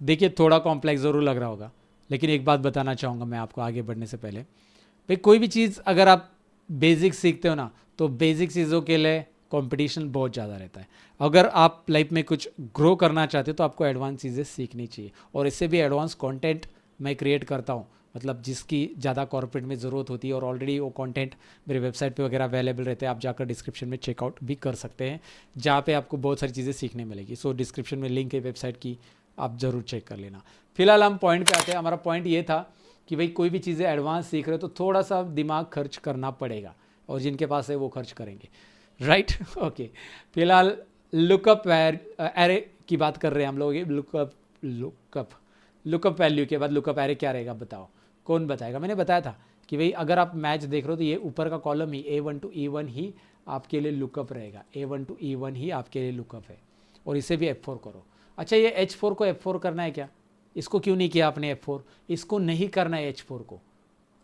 देखिए थोड़ा कॉम्प्लेक्स ज़रूर लग रहा होगा, लेकिन एक बात बताना चाहूँगा मैं आपको आगे बढ़ने से पहले, भाई कोई भी चीज़ अगर आप बेसिक सीखते हो ना, तो बेसिक चीज़ों के लिए कंपटीशन बहुत ज़्यादा रहता है। अगर आप लाइफ में कुछ ग्रो करना चाहते हो तो आपको एडवांस चीज़ें सीखनी चाहिए, और इससे भी एडवांस कंटेंट मैं क्रिएट करता हूँ, मतलब जिसकी ज़्यादा कॉर्पोरेट में ज़रूरत होती है, और ऑलरेडी वो कंटेंट मेरे वेबसाइट पे वगैरह अवेलेबल रहते हैं, आप जाकर डिस्क्रिप्शन में चेकआउट भी कर सकते हैं, जहाँ पे आपको बहुत सारी चीज़ें सीखने मिलेगी। सो डिस्क्रिप्शन में लिंक है वेबसाइट की, आप ज़रूर चेक कर लेना। फिलहाल हम पॉइंट पे आते हैं। हमारा पॉइंट ये था कि भाई कोई भी चीज़ें एडवांस सीख रहे हो तो थोड़ा सा दिमाग खर्च करना पड़ेगा, और जिनके पास है वो खर्च करेंगे, राइट। ओके, फिलहाल लुकअप एरे की बात कर रहे हैं हम लोग। लुकअप वैल्यू के बाद लुकअप एरे क्या रहेगा बताओ, कौन बताएगा। मैंने बताया था कि भाई अगर आप मैच देख रहे हो तो ये ऊपर का column he A1 to E1 ही आपके लिए लुकअप रहेगा, A1 to E1 ही आपके लिए लुकअप है, और इसे भी F4 करो। अच्छा, ये H4 को F4 करना है क्या, इसको क्यों नहीं किया आपने F4, इसको नहीं करना है H4 को।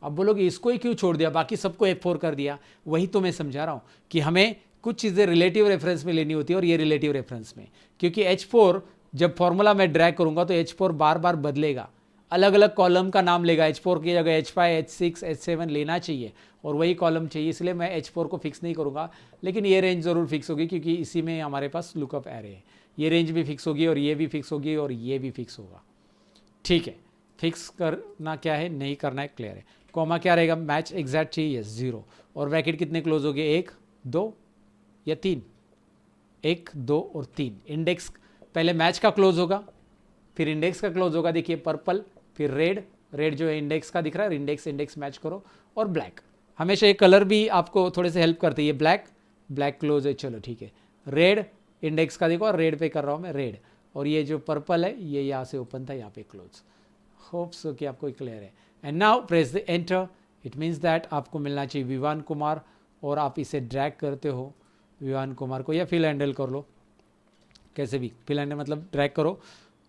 अब बोलोगे इसको ही क्यों छोड़ दिया, बाकी सबको F4 कर दिया। वही तो मैं समझा रहा हूँ कि हमें कुछ चीज़ें रिलेटिव रेफरेंस में लेनी होती है, और ये रिलेटिव रेफरेंस में, क्योंकि H4 जब फॉर्मूला में ड्रैग करूंगा तो H4 बार बार बदलेगा, अलग अलग कॉलम का नाम लेगा। H4 की जगह H5, H6, H7 लेना चाहिए, और वही कॉलम चाहिए, इसलिए मैं H4 को फिक्स नहीं करूंगा। लेकिन ये रेंज ज़रूर फिक्स होगी, क्योंकि इसी में हमारे पास लुकअप एरे है। ये रेंज भी फिक्स होगी, और ये भी फिक्स होगी, और ये भी फिक्स होगा। ठीक है, फिक्स करना क्या है, नहीं करना है, क्लियर है। कॉमा क्या रहेगा, मैच एग्जैक्ट चाहिए, 0, और ब्रैकेट कितने क्लोज हो गए, 1 2 या 3, 1 2 और 3। इंडेक्स पहले मैच का क्लोज होगा, फिर इंडेक्स का क्लोज होगा। देखिए पर्पल, फिर रेड, रेड जो है इंडेक्स का दिख रहा है, इंडेक्स मैच करो, और ब्लैक। हमेशा ये कलर भी आपको थोड़े से हेल्प करते हैं। ये ब्लैक क्लोज है, चलो ठीक है। रेड इंडेक्स का देखो, और रेड पे कर रहा हूँ मैं, रेड, और ये जो पर्पल है ये यहाँ से ओपन था, यहाँ पे क्लोज। होप सो कि आपको क्लियर है। And now press the enter, it means that आपको मिलना चाहिए विवान कुमार, और आप इसे ड्रैग करते हो विवान कुमार को, या फिल हैंडल कर लो, कैसे भी फिल हैंडल मतलब ड्रैग करो,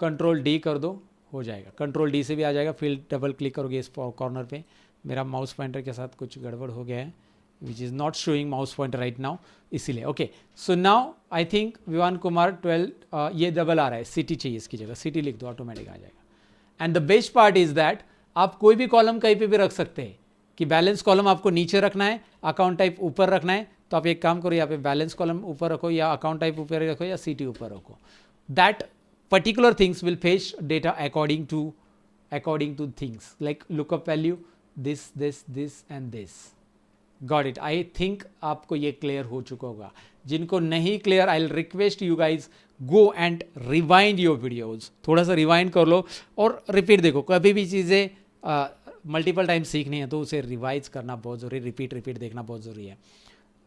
कंट्रोल D कर दो, हो जाएगा। कंट्रोल D से भी आ जाएगा। फिल डबल क्लिक करोगे इस कॉर्नर पे, मेरा माउस पॉइंटर के साथ कुछ गड़बड़ हो गया है, which is not showing mouse pointer right now, इसीलिए। Okay, so now I think Vivaan Kumar 12, ये डबल आ रहा है, सिटी चाहिए इसकी जगह, सिटी लिख दो, ऑटोमेटिक आ जाएगा। And the best part is that आप कोई भी कॉलम कहीं पे भी रख सकते हैं, कि बैलेंस कॉलम आपको नीचे रखना है, अकाउंट टाइप ऊपर रखना है, तो आप एक काम करो, यहाँ पे बैलेंस कॉलम ऊपर रखो, या अकाउंट टाइप ऊपर रखो, या सिटी ऊपर रखो। That particular things will fetch data according to things like lookup value, this and this, got it, I think आपको ये क्लियर हो चुका होगा. जिनको नहीं clear, I will request you guys go and rewind your videos. थोड़ा सा rewind कर लो और रिपीट देखो. कभी भी चीज़ें मल्टीपल टाइम सीखनी है तो उसे रिवाइज करना बहुत ज़रूरी, रिपीट देखना बहुत ज़रूरी है.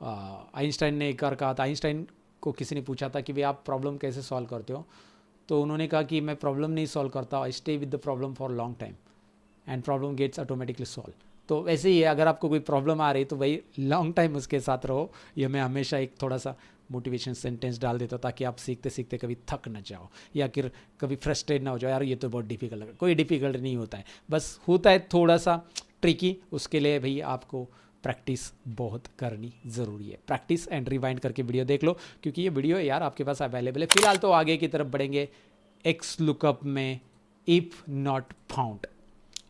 आइंस्टाइन ने एक बार कहा था, आइंस्टाइन को किसी ने पूछा था कि भाई आप प्रॉब्लम कैसे सॉल्व करते हो, तो उन्होंने कहा कि मैं प्रॉब्लम नहीं सॉल्व करता, I stay with the problem for long time and problem gets automatically solve. तो वैसे ही है, अगर आपको कोई प्रॉब्लम आ रही है तो भाई लॉन्ग टाइम उसके साथ रहो. ये मैं हमेशा एक थोड़ा सा मोटिवेशन सेंटेंस डाल देता हूँ ताकि आप सीखते सीखते कभी थक ना जाओ या फिर कभी फ्रस्ट्रेट ना हो जाओ, यार ये तो बहुत डिफिकल्ट है. कोई डिफिकल्ट नहीं होता है, बस होता है थोड़ा सा ट्रिकी. उसके लिए भाई आपको प्रैक्टिस बहुत करनी ज़रूरी है. प्रैक्टिस एंड रिवाइंड करके वीडियो देख लो, क्योंकि ये वीडियो यार आपके पास अवेलेबल है. फिलहाल तो आगे की तरफ बढ़ेंगे एक्स लुकअप में इफ़ नॉट फाउंड.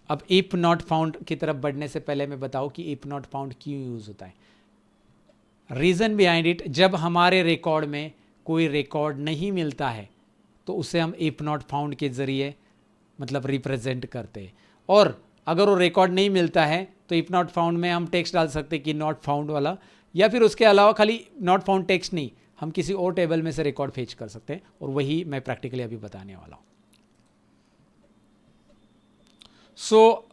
अब इफ़ नॉट फाउंड की तरफ बढ़ने से पहले मैं बताऊं कि इफ़ नॉट फाउंड क्यों यूज़ होता है. रीज़न बिहाइंड इट, जब हमारे रिकॉर्ड में कोई रिकॉर्ड नहीं मिलता है तो उसे हम इफ़ नॉट फाउंड के ज़रिए मतलब रिप्रेजेंट करते हैं. और अगर वो रिकॉर्ड नहीं मिलता है तो इफ़ नॉट फाउंड में हम टेक्स्ट डाल सकते हैं कि नॉट फाउंड वाला, या फिर उसके अलावा खाली नॉट फाउंड टेक्स्ट नहीं, हम किसी और टेबल में से रिकॉर्ड फेच कर सकते हैं. और वही मैं प्रैक्टिकली अभी बताने वाला हूँ. So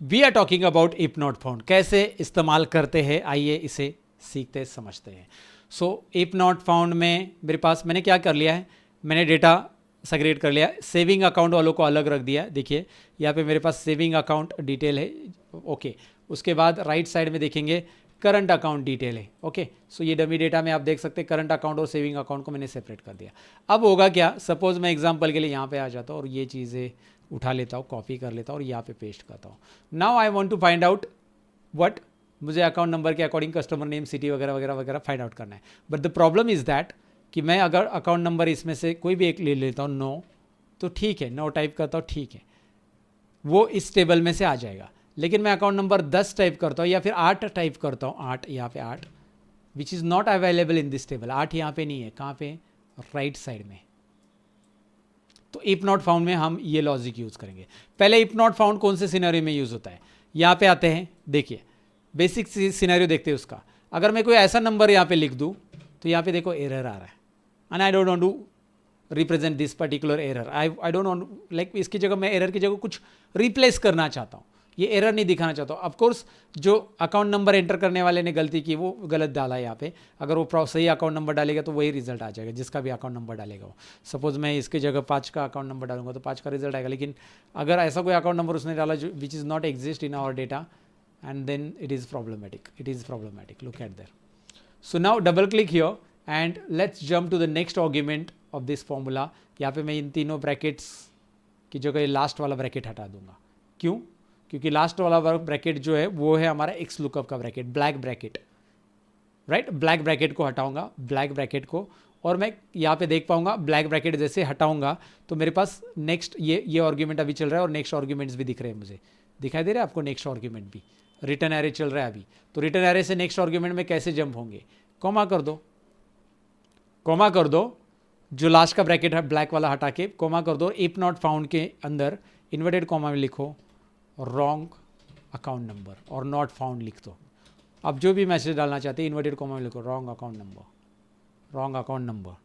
we are talking about if not found. कैसे इस्तेमाल करते हैं, आइए इसे सीखते समझते हैं. सो इफ नॉट फाउंड में मेरे पास मैंने क्या कर लिया है, मैंने डेटा सेग्रेगेट कर लिया. सेविंग अकाउंट वालों को अलग रख दिया. देखिए यहाँ पे मेरे पास सेविंग अकाउंट डिटेल है. ओके, उसके बाद राइट साइड में देखेंगे करंट अकाउंट डिटेल है. ओके, सो ये डमी डेटा में आप देख सकते हैं करंट अकाउंट और सेविंग अकाउंट को मैंने सेपरेट कर दिया. अब होगा क्या, सपोज मैं एग्जांपल के लिए यहाँ पे आ जाता हूँ और ये चीज़ें उठा लेता हूँ, कॉपी कर लेता हूँ और यहाँ पे पेस्ट करता हूँ. Now I want to find out what, मुझे अकाउंट नंबर के अकॉर्डिंग कस्टमर नेम, सिटी वगैरह वगैरह वगैरह फाइंड आउट करना है. But the problem is that कि मैं अगर अकाउंट नंबर इसमें से कोई भी एक ले लेता हूँ, नो, तो ठीक है, नो टाइप करता हूँ, ठीक है, वो इस टेबल में से आ जाएगा. लेकिन मैं अकाउंट नंबर 10 टाइप करता हूँ या फिर 8 टाइप करता हूँ, 8 यहाँ पे 8, विच is not available in this table. 8 यहाँ पे नहीं है, कहाँ पे, राइट साइड में. तो इफ नॉट फाउंड में हम ये लॉजिक यूज़ करेंगे. पहले इफ नॉट फाउंड कौन से सिनेरियो में यूज़ होता है, यहाँ पे आते हैं. देखिए बेसिक सिनेरियो देखते हैं उसका. अगर मैं कोई ऐसा नंबर यहाँ पे लिख दूँ तो यहाँ पे देखो एरर आ रहा है, and I don't want to represent this particular error. I don't want, like इसकी जगह मैं एरर की जगह कुछ रिप्लेस करना चाहता हूँ, ये एरर नहीं दिखाना चाहता हूँ. ऑफकोर्स जो अकाउंट नंबर एंटर करने वाले ने गलती की वो गलत डाला है यहाँ पे. अगर वो सही अकाउंट नंबर डालेगा तो वही रिजल्ट आ जाएगा जिसका भी अकाउंट नंबर डालेगा वो. सपोज मैं इसकी जगह 5 का अकाउंट नंबर डालूंगा तो 5 का रिजल्ट आएगा. लेकिन अगर ऐसा कोई अकाउंट नंबर उसने डाला जो which is not exist in our data, and then it is problematic. Look at there. So now double click here and let's jump to the next argument of this formula. यहाँ पे मैं इन तीनों brackets की जगह last वाला bracket हटा दूंगा. क्यों? क्योंकि लास्ट वाला ब्रैकेट जो है वो है हमारा एक्स लुकअप का bracket, black bracket, right. Black bracket को हटाऊंगा, ब्लैक ब्रैकेट को, और मैं यहाँ पे देख पाऊंगा ब्लैक ब्रैकेट जैसे हटाऊंगा तो मेरे पास नेक्स्ट ये आर्ग्यूमेंट अभी चल रहा है और नेक्स्ट आर्ग्यूमेंट्स भी दिख रहे हैं मुझे. दिखाई दे रहा है आपको नेक्स्ट आर्ग्यूमेंट भी, रिटर्न एरे चल रहा है अभी. तो रिटर्न एरे से नेक्स्ट आर्ग्यूमेंट में कैसे जंप होंगे, कॉमा कर दो, कॉमा कर दो, जो लास्ट का ब्रैकेट है ब्लैक वाला हटा के कॉमा कर दो. इफ नॉट फाउंड के अंदर इन्वर्टेड कॉमा में लिखो रॉन्ग अकाउंट नंबर और नॉट फाउंड लिख दो. अब जो भी मैसेज डालना चाहते हैं इन्वर्टेड कॉमा में लिखो wrong account number, wrong account number,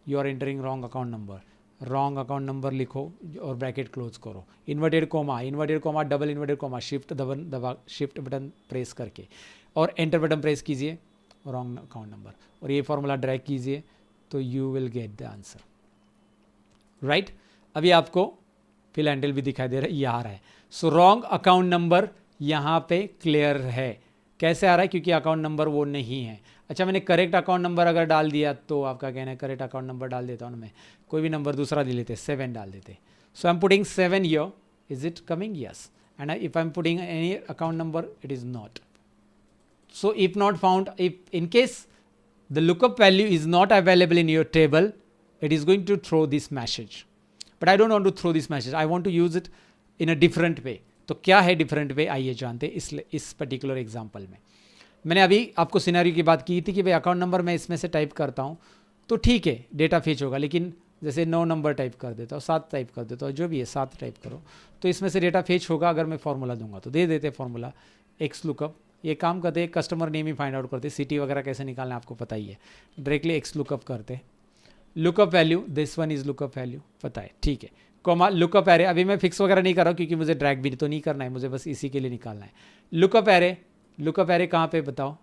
you are entering wrong account number, wrong account number लिखो और ब्रैकेट क्लोज करो. Inverted comma, double inverted comma, shift button press करके और एंटर बटन प्रेस कीजिए, रॉन्ग अकाउंट नंबर, और ये formula drag कीजिए तो you will get the answer, right. अभी आपको फिल हैंडल भी दिखाई दे रहा है, ये आ रहा है. सो रॉन्ग अकाउंट नंबर यहाँ पे क्लियर है. कैसे आ रहा है, क्योंकि अकाउंट नंबर वो नहीं है. अच्छा, मैंने करेक्ट अकाउंट नंबर अगर डाल दिया तो आपका कहना है करेक्ट अकाउंट नंबर डाल देता हूँ ना मैं, कोई भी नंबर दूसरा दे लेते, 7 डाल देते. So I am putting 7 here, is it coming, yes. And if I am putting any account number it is not. So if not found, if in case the lookup value is not available in your table, it is going to throw this message. But I don't want to throw this message, I want to use it in a different way. तो क्या है different way, आइए जानते हैं इस particular example में. मैंने अभी आपको सिनेरियो की बात की थी कि भाई अकाउंट नंबर मैं इसमें से टाइप करता हूँ तो ठीक है डेटा फेच होगा. लेकिन जैसे 9 नंबर टाइप कर देता हूँ, 7 टाइप कर देता हूँ, जो भी है 7 टाइप करो तो इसमें से डेटा फेच होगा. अगर मैं फॉर्मूला दूंगा तो दे देते फॉर्मूला एक्स लुकअप ये काम करते हैं, कस्टमर नेम ही फाइंड आउट करते, सिटी वगैरह कैसे निकालना आपको पता ही है, डायरेक्टली एक्स लुकअप करते। Lookup value, this one is lookup value, पता है, ठीक है। कॉमा लुकअप एरे, अभी मैं फिक्स वगैरह नहीं कर रहा हूँ क्योंकि मुझे ड्रैग भी तो नहीं करना है, मुझे बस इसी के लिए निकालना है। लुकअप एरे कहाँ पे बताओ,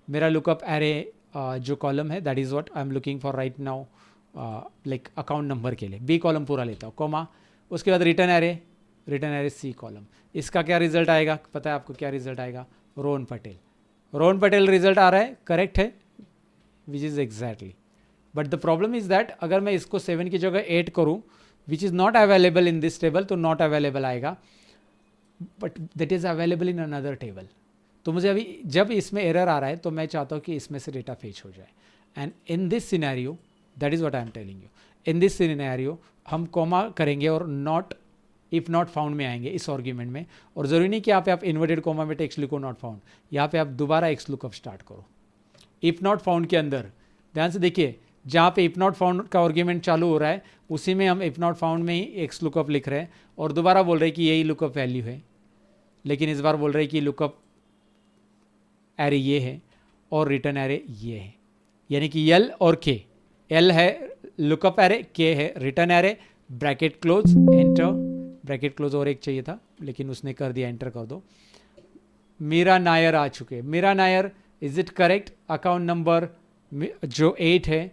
मेरा लुकअप एरे जो कॉलम है that is what I am looking for right now, like account number के लिए बी कॉलम पूरा लेता हूँ, कॉमा उसके बाद रिटर्न एरे सी कॉलम। इसका क्या रिजल्ट आएगा, पता है आपको क्या रिजल्ट आएगा, रोहन पटेल रिजल्ट आ रहा है, करेक्ट है, which is exactly. But the problem is that अगर मैं इसको 7 की जगह 8 करूँ विच is not available in this table, तो नॉट अवेलेबल आएगा, but that is available in another table. तो मुझे अभी जब इसमें एरर आ रहा है तो मैं चाहता हूँ कि इसमें से डेटा फेच हो जाए। And in this scenario that is what I am telling you, in this scenario हम कॉमा करेंगे और नॉट इफ नॉट फाउंड में आएंगे इस आर्ग्यूमेंट में, और ज़रूरी नहीं कि यहाँ पे आप इन्वर्टेड कॉमा में टेक्स्ट लिखो नॉट फाउंड, यहाँ पे आप दोबारा एक्स लुकअप स्टार्ट करो। इफ नॉट फाउंड के अंदर ध्यान से देखिए, जहाँ पे इफ नॉट फाउंड का आर्ग्यूमेंट चालू हो रहा है उसी में हम इफ नॉट फाउंड में ही एक्स लुकअप लिख रहे हैं और दोबारा बोल रहे हैं कि यही लुकअप वैल्यू है, लेकिन इस बार बोल रहे हैं कि लुकअप एरे ये है और रिटर्न एरे ये है, यानी कि एल और के, एल है लुकअप एरे, के है return array, bracket close, enter, bracket close और एक चाहिए था लेकिन उसने कर दिया, एंटर कर दो। मीरा नायर आ चुके, Meera Nair is it correct, account number जो 8 है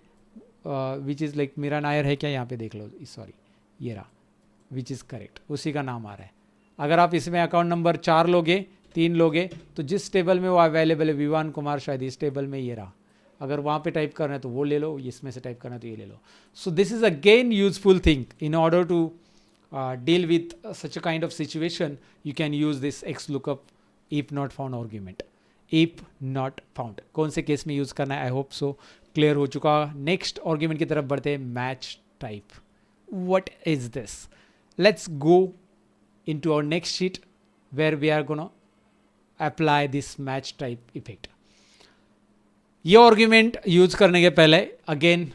which is like Meera Nair है क्या, यहाँ पे देख लो, सॉरी ये रहा, विच इज़ करेक्ट, उसी का नाम आ रहा है। अगर आप इसमें अकाउंट नंबर 4 लोगे, 3 लोगे, तो जिस टेबल में वो अवेलेबल है विवान कुमार शायद इस टेबल में ये रहा, अगर वहाँ पे टाइप करना है तो वो ले लो, इसमें से टाइप करना है तो ये ले लो। So this is again useful thing in order to deal with such a kind of situation. You can use this X lookup if not found argument. If not found कौन से केस में use करना है, I hope so clear हो चुका। Next argument की तरफ बढ़ते हैं, match type. What is this, let's go into our next sheet where we are gonna apply this match type effect. ये आर्ग्यूमेंट यूज करने के पहले अगेन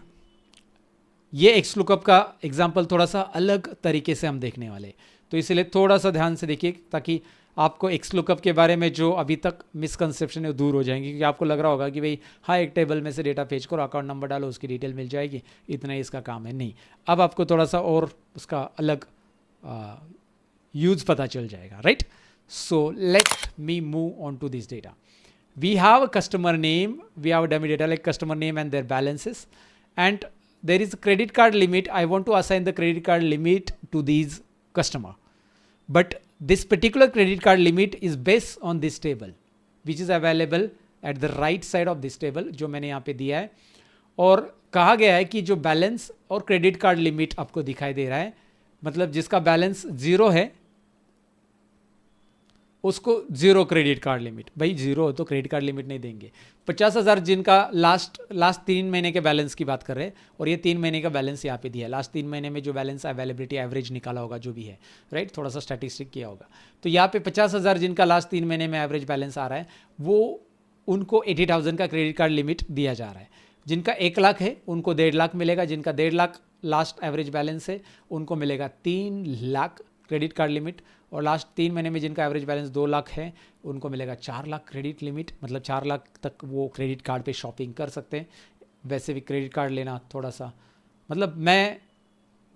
ये एक्स लुकअप का एग्जाम्पल थोड़ा सा अलग तरीके से हम देखने वाले, तो इसलिए थोड़ा सा ध्यान से देखिए ताकि आपको एक्स लुकअप के बारे में जो अभी तक मिसकंसेप्शन है वो दूर हो जाएंगे। क्योंकि आपको लग रहा होगा कि भाई हाँ एक टेबल में से डेटा फेच करो, अकाउंट नंबर डालो, उसकी डिटेल मिल जाएगी, इतना ही इसका काम है। नहीं, अब आपको थोड़ा सा और उसका अलग यूज पता चल जाएगा, right. So let me move on to this data. We have a customer name, we have dummy data like customer name and their balances, and there is a credit card limit. I want to assign the credit card limit to these customer, but this particular credit card limit is based on this table which is available at the right side of this table जो मैंने यहाँ पे दिया है, और कहा गया है कि जो बैलेंस और क्रेडिट कार्ड लिमिट आपको दिखाई दे रहा है, मतलब जिसका बैलेंस 0 है उसको 0 क्रेडिट कार्ड लिमिट। भाई 0 हो तो क्रेडिट कार्ड लिमिट नहीं देंगे। 50,000 जिनका लास्ट 3 महीने के बैलेंस की बात कर रहे हैं, और ये 3 महीने का बैलेंस यहाँ पे दिया है, लास्ट 3 महीने में जो बैलेंस अवेलेबिलिटी एवरेज निकाला होगा जो भी है, राइट, थोड़ा सा स्टैटिस्टिक किया होगा, तो यहाँ पे 50,000 जिनका लास्ट 3 महीने में एवरेज बैलेंस आ रहा है वो उनको 80,000 का क्रेडिट कार्ड लिमिट दिया जा रहा है। जिनका 1 लाख है उनको 1.5 लाख मिलेगा, जिनका 1.5 लाख लास्ट एवरेज बैलेंस है उनको मिलेगा 3 लाख क्रेडिट कार्ड लिमिट, और लास्ट 3 महीने में जिनका एवरेज बैलेंस 2 लाख है उनको मिलेगा 4 लाख क्रेडिट लिमिट, मतलब 4 लाख तक वो क्रेडिट कार्ड पे शॉपिंग कर सकते हैं। वैसे भी क्रेडिट कार्ड लेना थोड़ा सा, मतलब मैं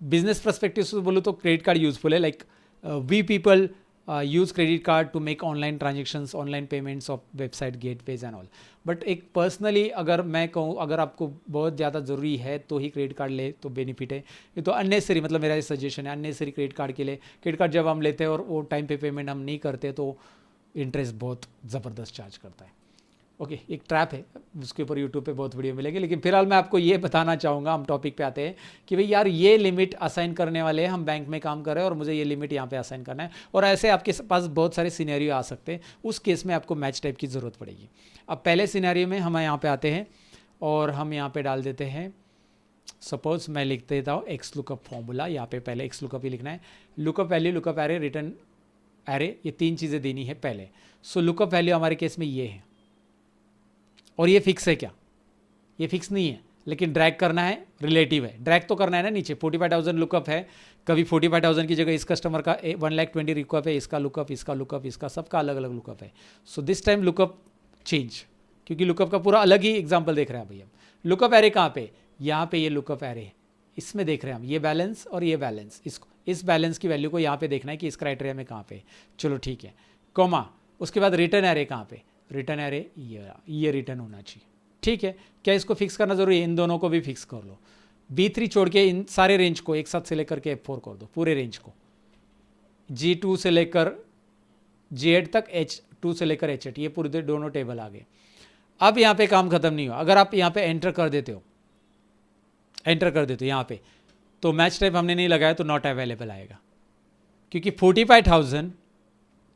बिजनेस पर्सपेक्टिव से बोलूँ तो क्रेडिट कार्ड यूजफुल है, like we people use credit card to make online transactions, online payments of website gateways and all. But एक पर्सनली अगर मैं कहूँ, अगर आपको बहुत ज़्यादा ज़रूरी है तो ही क्रेडिट कार्ड ले तो बेनिफिट है, ये तो अननेसरी, मतलब मेरा ये सजेशन है, अननेसरी क्रेडिट कार्ड के लिए, क्रेडिट कार्ड जब हम लेते हैं और वो टाइम पे पेमेंट हम नहीं करते तो इंटरेस्ट बहुत ज़बरदस्त चार्ज करता है। ओके, एक ट्रैप है, उसके ऊपर यूट्यूब पे बहुत वीडियो मिलेंगे, लेकिन फिलहाल मैं आपको ये बताना चाहूँगा, हम टॉपिक पे आते हैं कि भाई यार ये लिमिट असाइन करने वाले हैं, हम बैंक में काम कर रहे हैं और मुझे ये लिमिट यहाँ पे असाइन करना है, और ऐसे आपके पास बहुत सारे सिनेरियो आ सकते हैं, उस केस में आपको मैच टाइप की ज़रूरत पड़ेगी। अब पहले सिनेरियो में हम यहाँ पे आते हैं और हम यहाँ पे डाल देते हैं, सपोज मैं लिख देता हूँ एक्स लुकअप फॉर्मूला, यहाँ पे पहले एक्स लुकअप ही लिखना है, lookup value, lookup array, return array, ये 3 चीज़ें देनी है पहले। सो लुकअप वैल्यू हमारे केस में ये है, और ये फिक्स है क्या, ये फिक्स नहीं है, लेकिन ड्रैग करना है रिलेटिव है, ड्रैग तो करना है ना नीचे। 45,000 लुकअप है, कभी 45,000 की जगह इस कस्टमर का 1,20,000 लुकअप है, इसका लुकअप, इसका लुकअप, इसका सबका अलग अलग लुकअप है। So this time lookup change, क्योंकि लुकअप का पूरा अलग ही एग्जाम्पल देख रहे हैं भैया। लुकअप एरे कहाँ पे, यहाँ पे ये लुकअप एरे है, इसमें देख रहे हैं हम ये बैलेंस और ये बैलेंस, इसको इस बैलेंस की वैल्यू को यहाँ पे देखना है कि इस क्राइटेरिया में कहाँ पे। चलो ठीक है, कॉमा, उसके बाद रिटर्न एरे कहाँ पे, रिटर्न एरे ये रिटर्न होना चाहिए। ठीक है, क्या इसको फिक्स करना जरूरी है, इन दोनों को भी फिक्स कर लो। B3 छोड़ के इन सारे रेंज को एक साथ से लेकर के F4 कर दो, पूरे रेंज को, G2 से लेकर G8 तक, H2 से लेकर H8, ये पूरे दोनों टेबल आ गए। अब यहाँ पे काम खत्म नहीं हुआ, अगर आप यहाँ पे एंटर कर देते हो, यहाँ पे, तो मैच टाइप हमने नहीं लगाया तो नॉट अवेलेबल आएगा, क्योंकि 45,000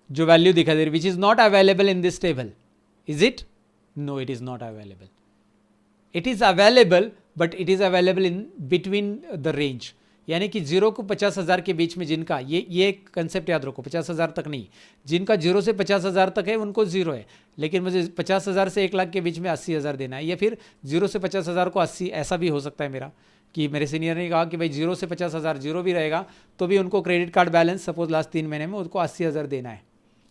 जो वैल्यू दिखा दे रही, which is not available in this table, is it? No, it is not available. It is available, but it is available in between the range, यानी कि 0 को 50,000 के बीच में जिनका, ये कंसेप्ट याद रखो, 50,000 तक नहीं, जिनका 0 से 50,000 तक है उनको 0 है, लेकिन मुझे 50,000 से 1 लाख के बीच में 80,000 देना है, या फिर 0 से 50,000 को 80, ऐसा भी हो सकता है मेरा, कि मेरे सीनियर ने कहा कि भाई 0 से 50,000 0 भी रहेगा तो भी उनको credit card balance suppose last 3 महीने में उनको 80,000 देना है,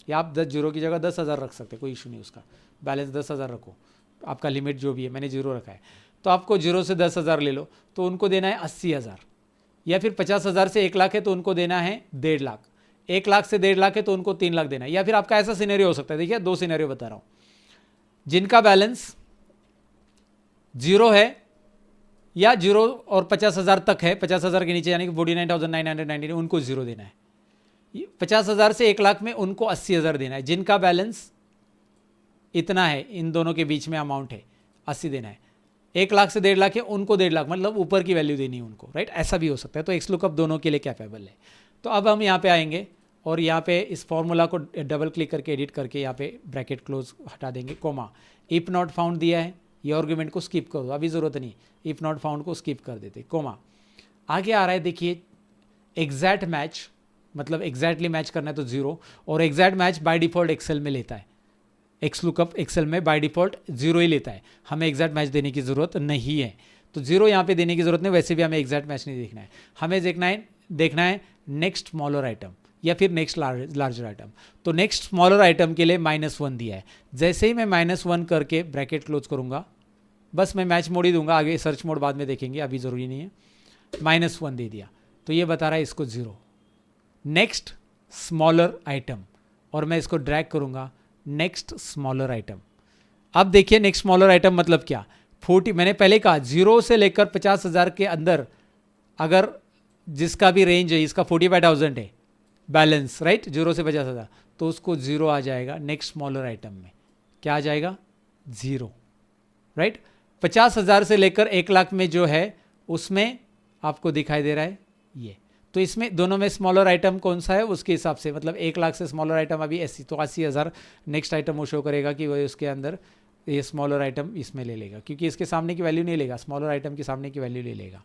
या आप 10 0 की जगह 10,000 रख सकते, कोई इशू नहीं, उसका बैलेंस 10,000 रखो, आपका लिमिट जो भी है, मैंने 0 रखा है, तो आपको 0 से 10,000 ले लो तो उनको देना है 80,000, या फिर 50,000 से 1 लाख है तो उनको देना है 1.5 लाख, 1 लाख से 1.5 लाख है तो उनको 3 लाख देना है, या फिर आपका ऐसा सिनेरियो हो सकता है, देखिए 2 सिनेरियो बता रहा हूँ, जिनका बैलेंस 0 है या 0 और 50,000 तक है, 50,000 के नीचे यानी कि 49,990, उनको 0 देना है, 50,000 से 1 लाख में उनको 80,000 देना है, जिनका बैलेंस इतना है, इन दोनों के बीच में अमाउंट है 80 देना है, 1 लाख से 1.5 लाख है उनको 1.5 लाख, मतलब ऊपर की वैल्यू देनी है उनको, राइट, ऐसा भी हो सकता है। तो एक्स लुकअप दोनों के लिए कैपेबल है। तो अब हम यहाँ पे आएंगे और यहाँ पे इस फॉर्मूला को डबल क्लिक करके एडिट करके यहाँ पे ब्रैकेट क्लोज हटा देंगे, कोमा, इफ नॉट फाउंड दिया है, ये आर्गुमेंट को स्किप कर दो, अभी ज़रूरत नहीं, इफ नॉट फाउंड को स्किप कर देते, कोमा, आगे आ रहा है देखिए एग्जैक्ट मैच, मतलब एग्जैक्टली मैच करना है तो 0, और exact match by default Excel में लेता है, एक्स लुकअप एक्सेल में बाय डिफॉल्ट 0 ही लेता है, हमें एग्जैक्ट मैच देने की ज़रूरत नहीं है, तो 0 यहाँ पे देने की ज़रूरत नहीं, वैसे भी हमें एग्जैक्ट मैच नहीं देखना है, हमें देखना है नेक्स्ट स्मॉलर आइटम या फिर नेक्स्ट लार्जर आइटम। तो नेक्स्ट स्मॉलर आइटम के लिए -1 दिया है, जैसे ही मैं -1 करके ब्रैकेट क्लोज करूँगा, बस मैं मैच मोड ही दूंगा, आगे सर्च मोड बाद में देखेंगे, अभी ज़रूरी नहीं है, -1 दे दिया तो ये बता रहा है इसको 0, नेक्स्ट स्मॉलर आइटम, और मैं इसको ड्रैग करूँगा नेक्स्ट स्मॉलर आइटम। अब देखिए नेक्स्ट स्मॉलर आइटम मतलब क्या, 40, मैंने पहले कहा 0 से लेकर 50,000 के अंदर अगर जिसका भी रेंज है, इसका 45,000 है बैलेंस, राइट, 0 से 50,000, तो उसको 0 आ जाएगा नेक्स्ट स्मॉलर आइटम में, क्या आ जाएगा 0, राइट। 50,000 से लेकर 1 लाख में जो है उसमें आपको दिखाई दे रहा है ये, तो इसमें दोनों में स्मॉलर आइटम कौन सा है उसके हिसाब से, मतलब 1 लाख से स्मॉलर आइटम अभी 80, तो 80,000 नेक्स्ट आइटम वो शो करेगा कि वो उसके अंदर ये स्मॉलर आइटम इसमें ले लेगा, क्योंकि इसके सामने की वैल्यू नहीं लेगा, स्मॉलर आइटम के सामने की वैल्यू ले लेगा,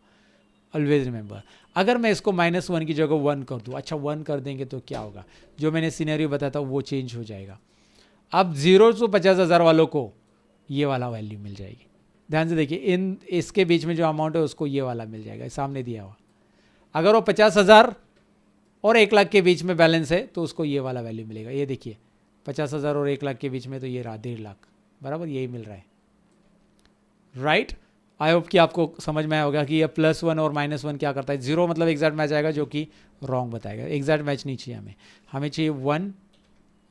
ऑलवेज रिमेंबर। अगर मैं इसको -1 की जगह 1 कर दूँ, अच्छा 1 कर देंगे तो क्या होगा, जो मैंने सिनेरियो बताया था वो चेंज हो जाएगा, अब 0 से 50,000 वालों को ये वाला वैल्यू मिल जाएगी, ध्यान से देखिए, इसके बीच में जो अमाउंट है उसको ये वाला मिल जाएगा, सामने दिया हुआ, अगर वो 50,000 और 1 लाख के बीच में बैलेंस है तो उसको ये वाला वैल्यू मिलेगा, ये देखिए 50,000 और 1 लाख के बीच में तो ये रहा 1.5 लाख, बराबर यही मिल रहा है, राइट। आई होप कि आपको समझ में आया होगा कि ये +1 और -1 क्या करता है, 0 मतलब एग्जैक्ट मैच आएगा जो कि रॉन्ग बताएगा, एग्जैक्ट मैच नहीं चाहिए हमें चाहिए 1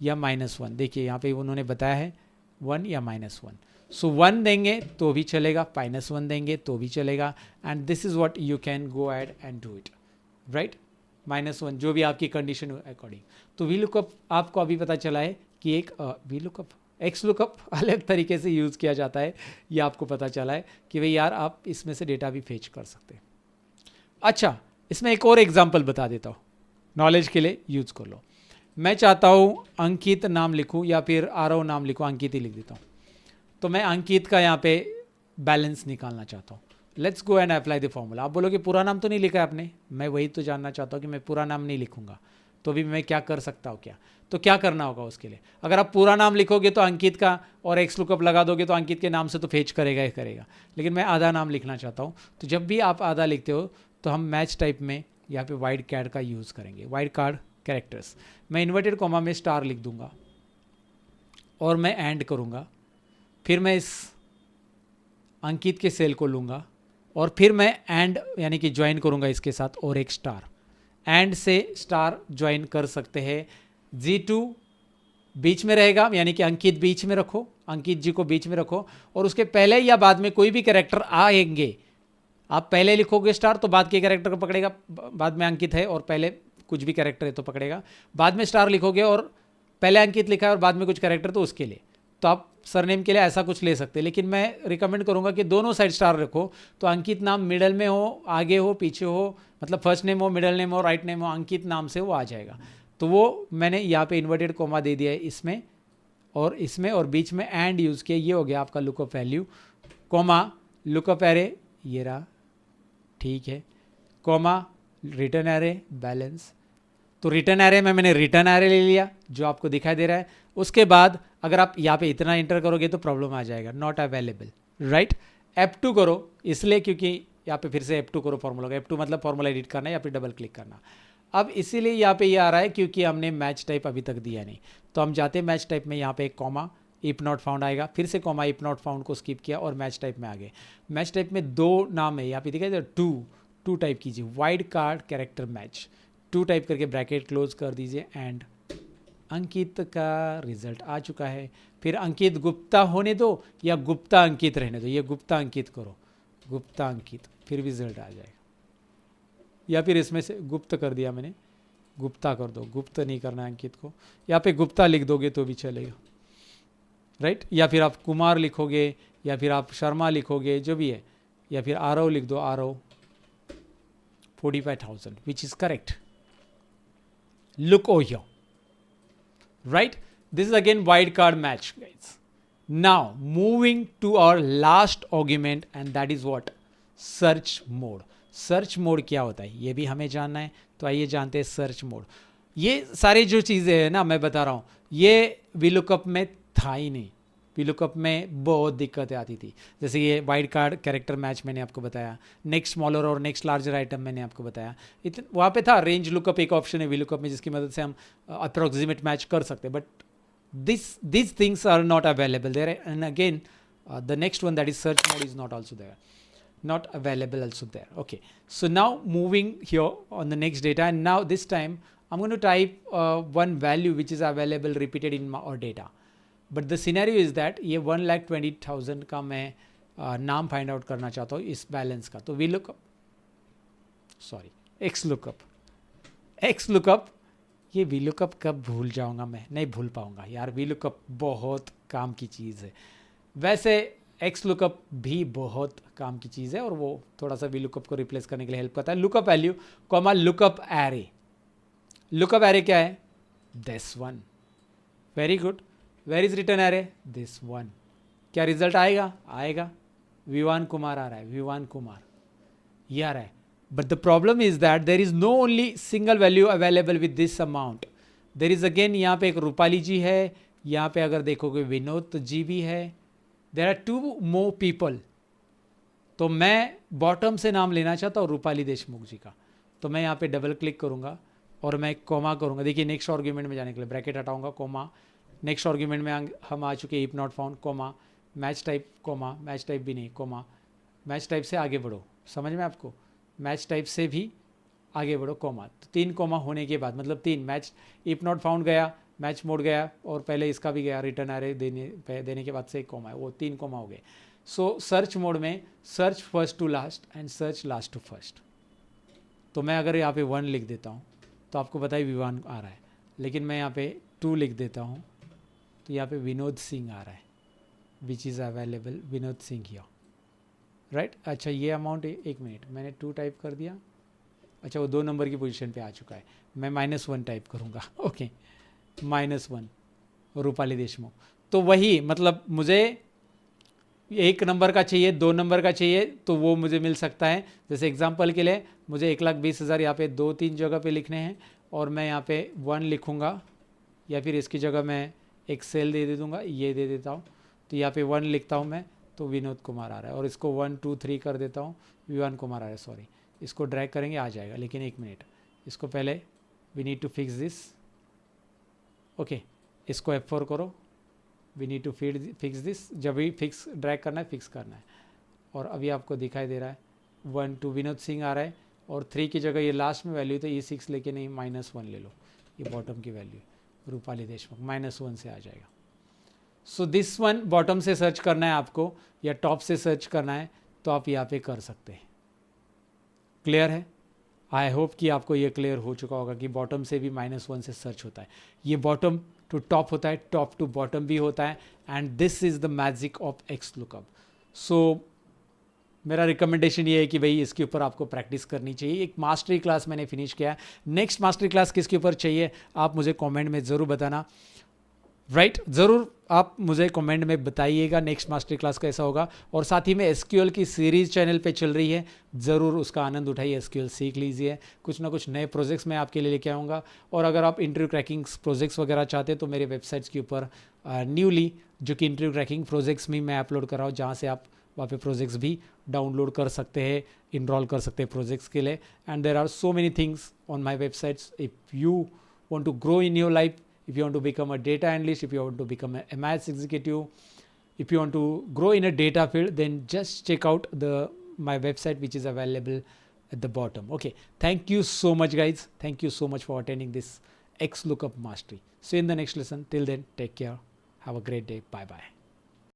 या -1, देखिए यहाँ पे उन्होंने बताया है 1 या -1, सो 1 देंगे तो भी चलेगा, -1 देंगे तो भी चलेगा, and this is what you can go ahead and do it, right, -1 जो भी आपकी कंडीशन अकॉर्डिंग। तो वी लुकअप आपको अभी पता चला है कि एक वी लुकअप एक्स लुकअप अलग तरीके से यूज़ किया जाता है, ये आपको पता चला है कि भाई यार आप इसमें से डेटा भी फेच कर सकते हैं। अच्छा, इसमें एक और एग्जांपल बता देता हूँ, नॉलेज के लिए यूज़ कर लो। मैं चाहता हूँ अंकित नाम लिखूँ या फिर आरव नाम लिखूँ, अंकित ही लिख देता हूँ, तो मैं अंकित का यहाँ पे बैलेंस निकालना चाहता हूँ। Let's go and apply the formula. आप बोलोगे पूरा नाम तो नहीं लिखा है आपने, मैं वही तो जानना चाहता हूँ कि मैं पूरा नाम नहीं लिखूँगा, तो भी मैं क्या कर सकता हूँ क्या? तो क्या करना होगा उसके लिए? अगर आप पूरा नाम लिखोगे तो अंकित का और एक्स लुकअप लगा दोगे तो अंकित के नाम से तो फेच करेगा ही करेगा, लेकिन मैं आधा नाम लिखना चाहता हूँ। तो जब भी आप आधा लिखते हो तो हम मैच टाइप में यहाँ पे वाइड कार्ड का यूज़ करेंगे, वाइड कार्ड कैरेक्टर्स। मैं इन्वर्टेड कॉमा में स्टार लिख दूंगा और मैं एंड करूँगा, फिर मैं इस अंकित के सेल को लूँगा और फिर मैं एंड यानी कि ज्वाइन करूँगा इसके साथ और एक स्टार। एंड से स्टार ज्वाइन कर सकते हैं। G2 बीच में रहेगा, यानी कि अंकित बीच में रखो, अंकित जी को बीच में रखो और उसके पहले या बाद में कोई भी कैरेक्टर आएंगे। आप पहले लिखोगे स्टार तो बाद के कैरेक्टर को पकड़ेगा, बाद में अंकित है और पहले कुछ भी कैरेक्टर है तो पकड़ेगा। बाद में स्टार लिखोगे और पहले अंकित लिखा है और बाद में कुछ कैरेक्टर तो उसके लिए, तो आप सरनेम के लिए ऐसा कुछ ले सकते हैं। लेकिन मैं रिकमेंड करूंगा कि दोनों साइड स्टार रखो, तो अंकित नाम मिडल में हो, आगे हो, पीछे हो, मतलब फर्स्ट नेम हो, मिडल नेम हो, राइट नेम हो, अंकित नाम से वो आ जाएगा। तो वो मैंने यहाँ पे इन्वर्टेड कोमा दे दिया है इसमें और बीच में एंड यूज़ किया। ये हो गया आपका lookup value, comma lookup array, ये रहा, ठीक है, कोमा रिटर्न एरे बैलेंस। तो रिटर्न एरे में मैंने रिटर्न एरे ले लिया जो आपको दिखाई दे रहा है। उसके बाद अगर आप यहाँ पे इतना इंटर करोगे तो प्रॉब्लम आ जाएगा, नॉट अवेलेबल, राइट। F2 करो, इसलिए क्योंकि यहाँ पे फिर से F2 करो फॉर्मूला का, F2 मतलब फॉर्मूला एडिट करना है या फिर डबल क्लिक करना। अब इसीलिए यहाँ पे ये आ रहा है क्योंकि हमने मैच टाइप अभी तक दिया नहीं, तो हम जाते हैं मैच टाइप में, यहाँ पे एक कॉमा इफ नॉट फाउंड आएगा, फिर से कॉमा इफ नॉट फाउंड को स्किप किया और मैच टाइप में आ गए। मैच टाइप में दो नाम है यहाँ पे दिखाई दे, टू टाइप कीजिए, wide card character match, 2 type करके ब्रैकेट क्लोज कर दीजिए एंड अंकित का रिजल्ट आ चुका है। फिर अंकित गुप्ता होने दो या गुप्ता अंकित रहने दो, ये गुप्ता अंकित करो, गुप्ता अंकित, फिर रिजल्ट आ जाएगा। या फिर इसमें से गुप्त कर दिया मैंने, गुप्ता कर दो, गुप्त नहीं करना है अंकित को, यहाँ पे गुप्ता लिख दोगे तो भी चलेगा, राइट। या फिर आप कुमार लिखोगे या फिर आप शर्मा लिखोगे, जो भी है, या फिर आरव लिख दो, Aarav 45,000 which is correct. Look over here, right? This is again wildcard match, guys. Now moving to our last argument and that is what? Search mode. Search mode क्या होता है ये भी हमें जानना है, तो आइए जानते हैं सर्च मोड। ये सारी जो चीज़ें हैं ना मैं बता रहा हूँ, ये VLOOKUP में था ही नहीं। VLOOKUP में बहुत दिक्कतें आती थी, जैसे ये वाइड कार्ड कैरेक्टर मैच मैंने आपको बताया, नेक्स्ट स्मॉलर और नेक्स्ट लार्जर आइटम मैंने आपको बताया। वहाँ पे था रेंज लुकअप, एक ऑप्शन है VLOOKUP में जिसकी मदद से हम अप्रोक्सीमेट मैच कर सकते हैं, but these things are not available there. And again the next one, that is search mode, is not also there, not available also there. Okay, so now moving here on the next data, and now this time I'm going to type one value which is available repeated in our data. But the scenario is that ये 1,20,000 का मैं नाम find out करना चाहता हूँ इस balance का। तो एक्स लुकअप, ये VLOOKUP कब भूल जाऊँगा मैं, नहीं भूल पाऊँगा यार। VLOOKUP बहुत काम की चीज़ है, वैसे एक्स लुकअप भी बहुत काम की चीज़ है और वो थोड़ा सा VLOOKUP को रिप्लेस करने के लिए हेल्प करता है। Lookup value comma lookup array, lookup array क्या है? This one, very good. Where is return array? This one. क्या रिजल्ट आएगा? आएगा, विवान कुमार आ रहा है, विवान कुमार ये आ रहा है। But the problem is that there is no only single value available with this amount, there is again यहाँ पे एक रूपाली जी है, यहाँ पे अगर देखोगे विनोद जी भी है, देर आर 2 more पीपल। तो मैं बॉटम से नाम लेना चाहता हूँ रूपाली देशमुख जी का, तो मैं यहाँ पे डबल क्लिक करूँगा और मैं कोमा करूँगा। देखिए नेक्स्ट आर्ग्यूमेंट में जाने के लिए ब्रैकेट हटाऊँगा, कोमा, नेक्स्ट आर्ग्यूमेंट में हम आ चुके if not found, comma, match type, comma, match type भी नहीं, कोमा, मैच टाइप से आगे बढ़ो, समझ में आपको, मैच टाइप से भी आगे बढ़ो, कोमा। तो 3 कोमा होने के बाद मतलब 3 मैच, इफ नॉट फाउंड गया, मैच मोड गया और पहले इसका भी गया, रिटर्न एरे देने के बाद से एक कोमा है, वो 3 कोमा हो गए। सो सर्च मोड में search first to last and search last to first. तो मैं अगर यहाँ पे 1 लिख देता हूँ तो आपको बताइए विवान आ रहा है, लेकिन मैं यहाँ पे 2 लिख देता हूँ तो यहाँ पे विनोद सिंह आ रहा है, which is available Vinod Singh here, right. अच्छा ये अमाउंट, एक मिनट, मैंने 2 टाइप कर दिया, अच्छा वो 2 नंबर की पोजीशन पे आ चुका है, मैं -1 टाइप करूँगा, ओके, -1 रूपाली देशमुख। तो वही मतलब मुझे 1 नंबर का चाहिए, 2 नंबर का चाहिए, तो वो मुझे मिल सकता है। जैसे एग्जांपल के लिए मुझे 1,20,000 यहाँ पे 2-3 जगह पे लिखने हैं और मैं यहाँ पे 1 लिखूँगा, या फिर इसकी जगह मैं एक सेल दे दूँगा, ये दे देता हूँ। तो यहाँ पे 1 लिखता हूँ मैं, तो विनोद कुमार आ रहा है, और इसको 1 2 3 कर देता हूँ, विवान कुमार आ रहा है, सॉरी। इसको ड्रैग करेंगे आ जाएगा, लेकिन 1 मिनट, इसको पहले we need to fix this. Okay, इसको F4 करो, we need to fix this. जब भी फिक्स ड्रैग करना है, फिक्स करना है। और अभी आपको दिखाई दे रहा है 1 2 विनोद सिंह आ रहा है, और 3 की जगह ये लास्ट में वैल्यू तो E6 लेके नहीं, -1 ले लो, ये बॉटम की वैल्यू, रूपाली देशमुख, -1 से आ जाएगा। सो दिस वन बॉटम से सर्च करना है आपको या टॉप से सर्च करना है, तो आप यहाँ पे कर सकते हैं। क्लियर है? आई होप कि आपको ये क्लियर हो चुका होगा कि बॉटम से भी -1 से सर्च होता है। ये बॉटम टू टॉप होता है, टॉप टू बॉटम भी होता है, and this is the magic of XLOOKUP. So मेरा रिकमेंडेशन ये है कि भाई इसके ऊपर आपको प्रैक्टिस करनी चाहिए। एक मास्टरी क्लास मैंने फिनिश किया है, नेक्स्ट मास्टरी क्लास किसके ऊपर चाहिए आप मुझे कमेंट में ज़रूर बताना। राइट, ज़रूर आप मुझे कमेंट में बताइएगा नेक्स्ट मास्टर क्लास कैसा होगा। और साथ ही में एसक्यूएल की सीरीज़ चैनल पे चल रही है, ज़रूर उसका आनंद उठाइए, एसक्यूएल सीख लीजिए। कुछ ना कुछ नए प्रोजेक्ट्स मैं आपके लिए लेके आऊँगा। और अगर आप इंटरव्यू क्रैकिंग प्रोजेक्ट्स वगैरह चाहते हैं तो मेरे वेबसाइट्स के ऊपर न्यूली जो कि इंटरव्यू क्रैकिंग प्रोजेक्ट्स में मैं अपलोड कर रहा हूँ, जहाँ से आप वहाँ पे प्रोजेक्ट्स भी डाउनलोड कर सकते हैं, इनरोल कर सकते हैं प्रोजेक्ट्स के लिए। And there are so many things on my websites. If you want to grow in your life, if you want to become a data analyst, if you want to become a MIS executive, if you want to grow in a data field, then just check out my website, which is available at the bottom. Okay, thank you so much guys, thank you so much for attending this XLOOKUP mastery. See you in the next lesson. Till then, take care, have a great day, bye bye.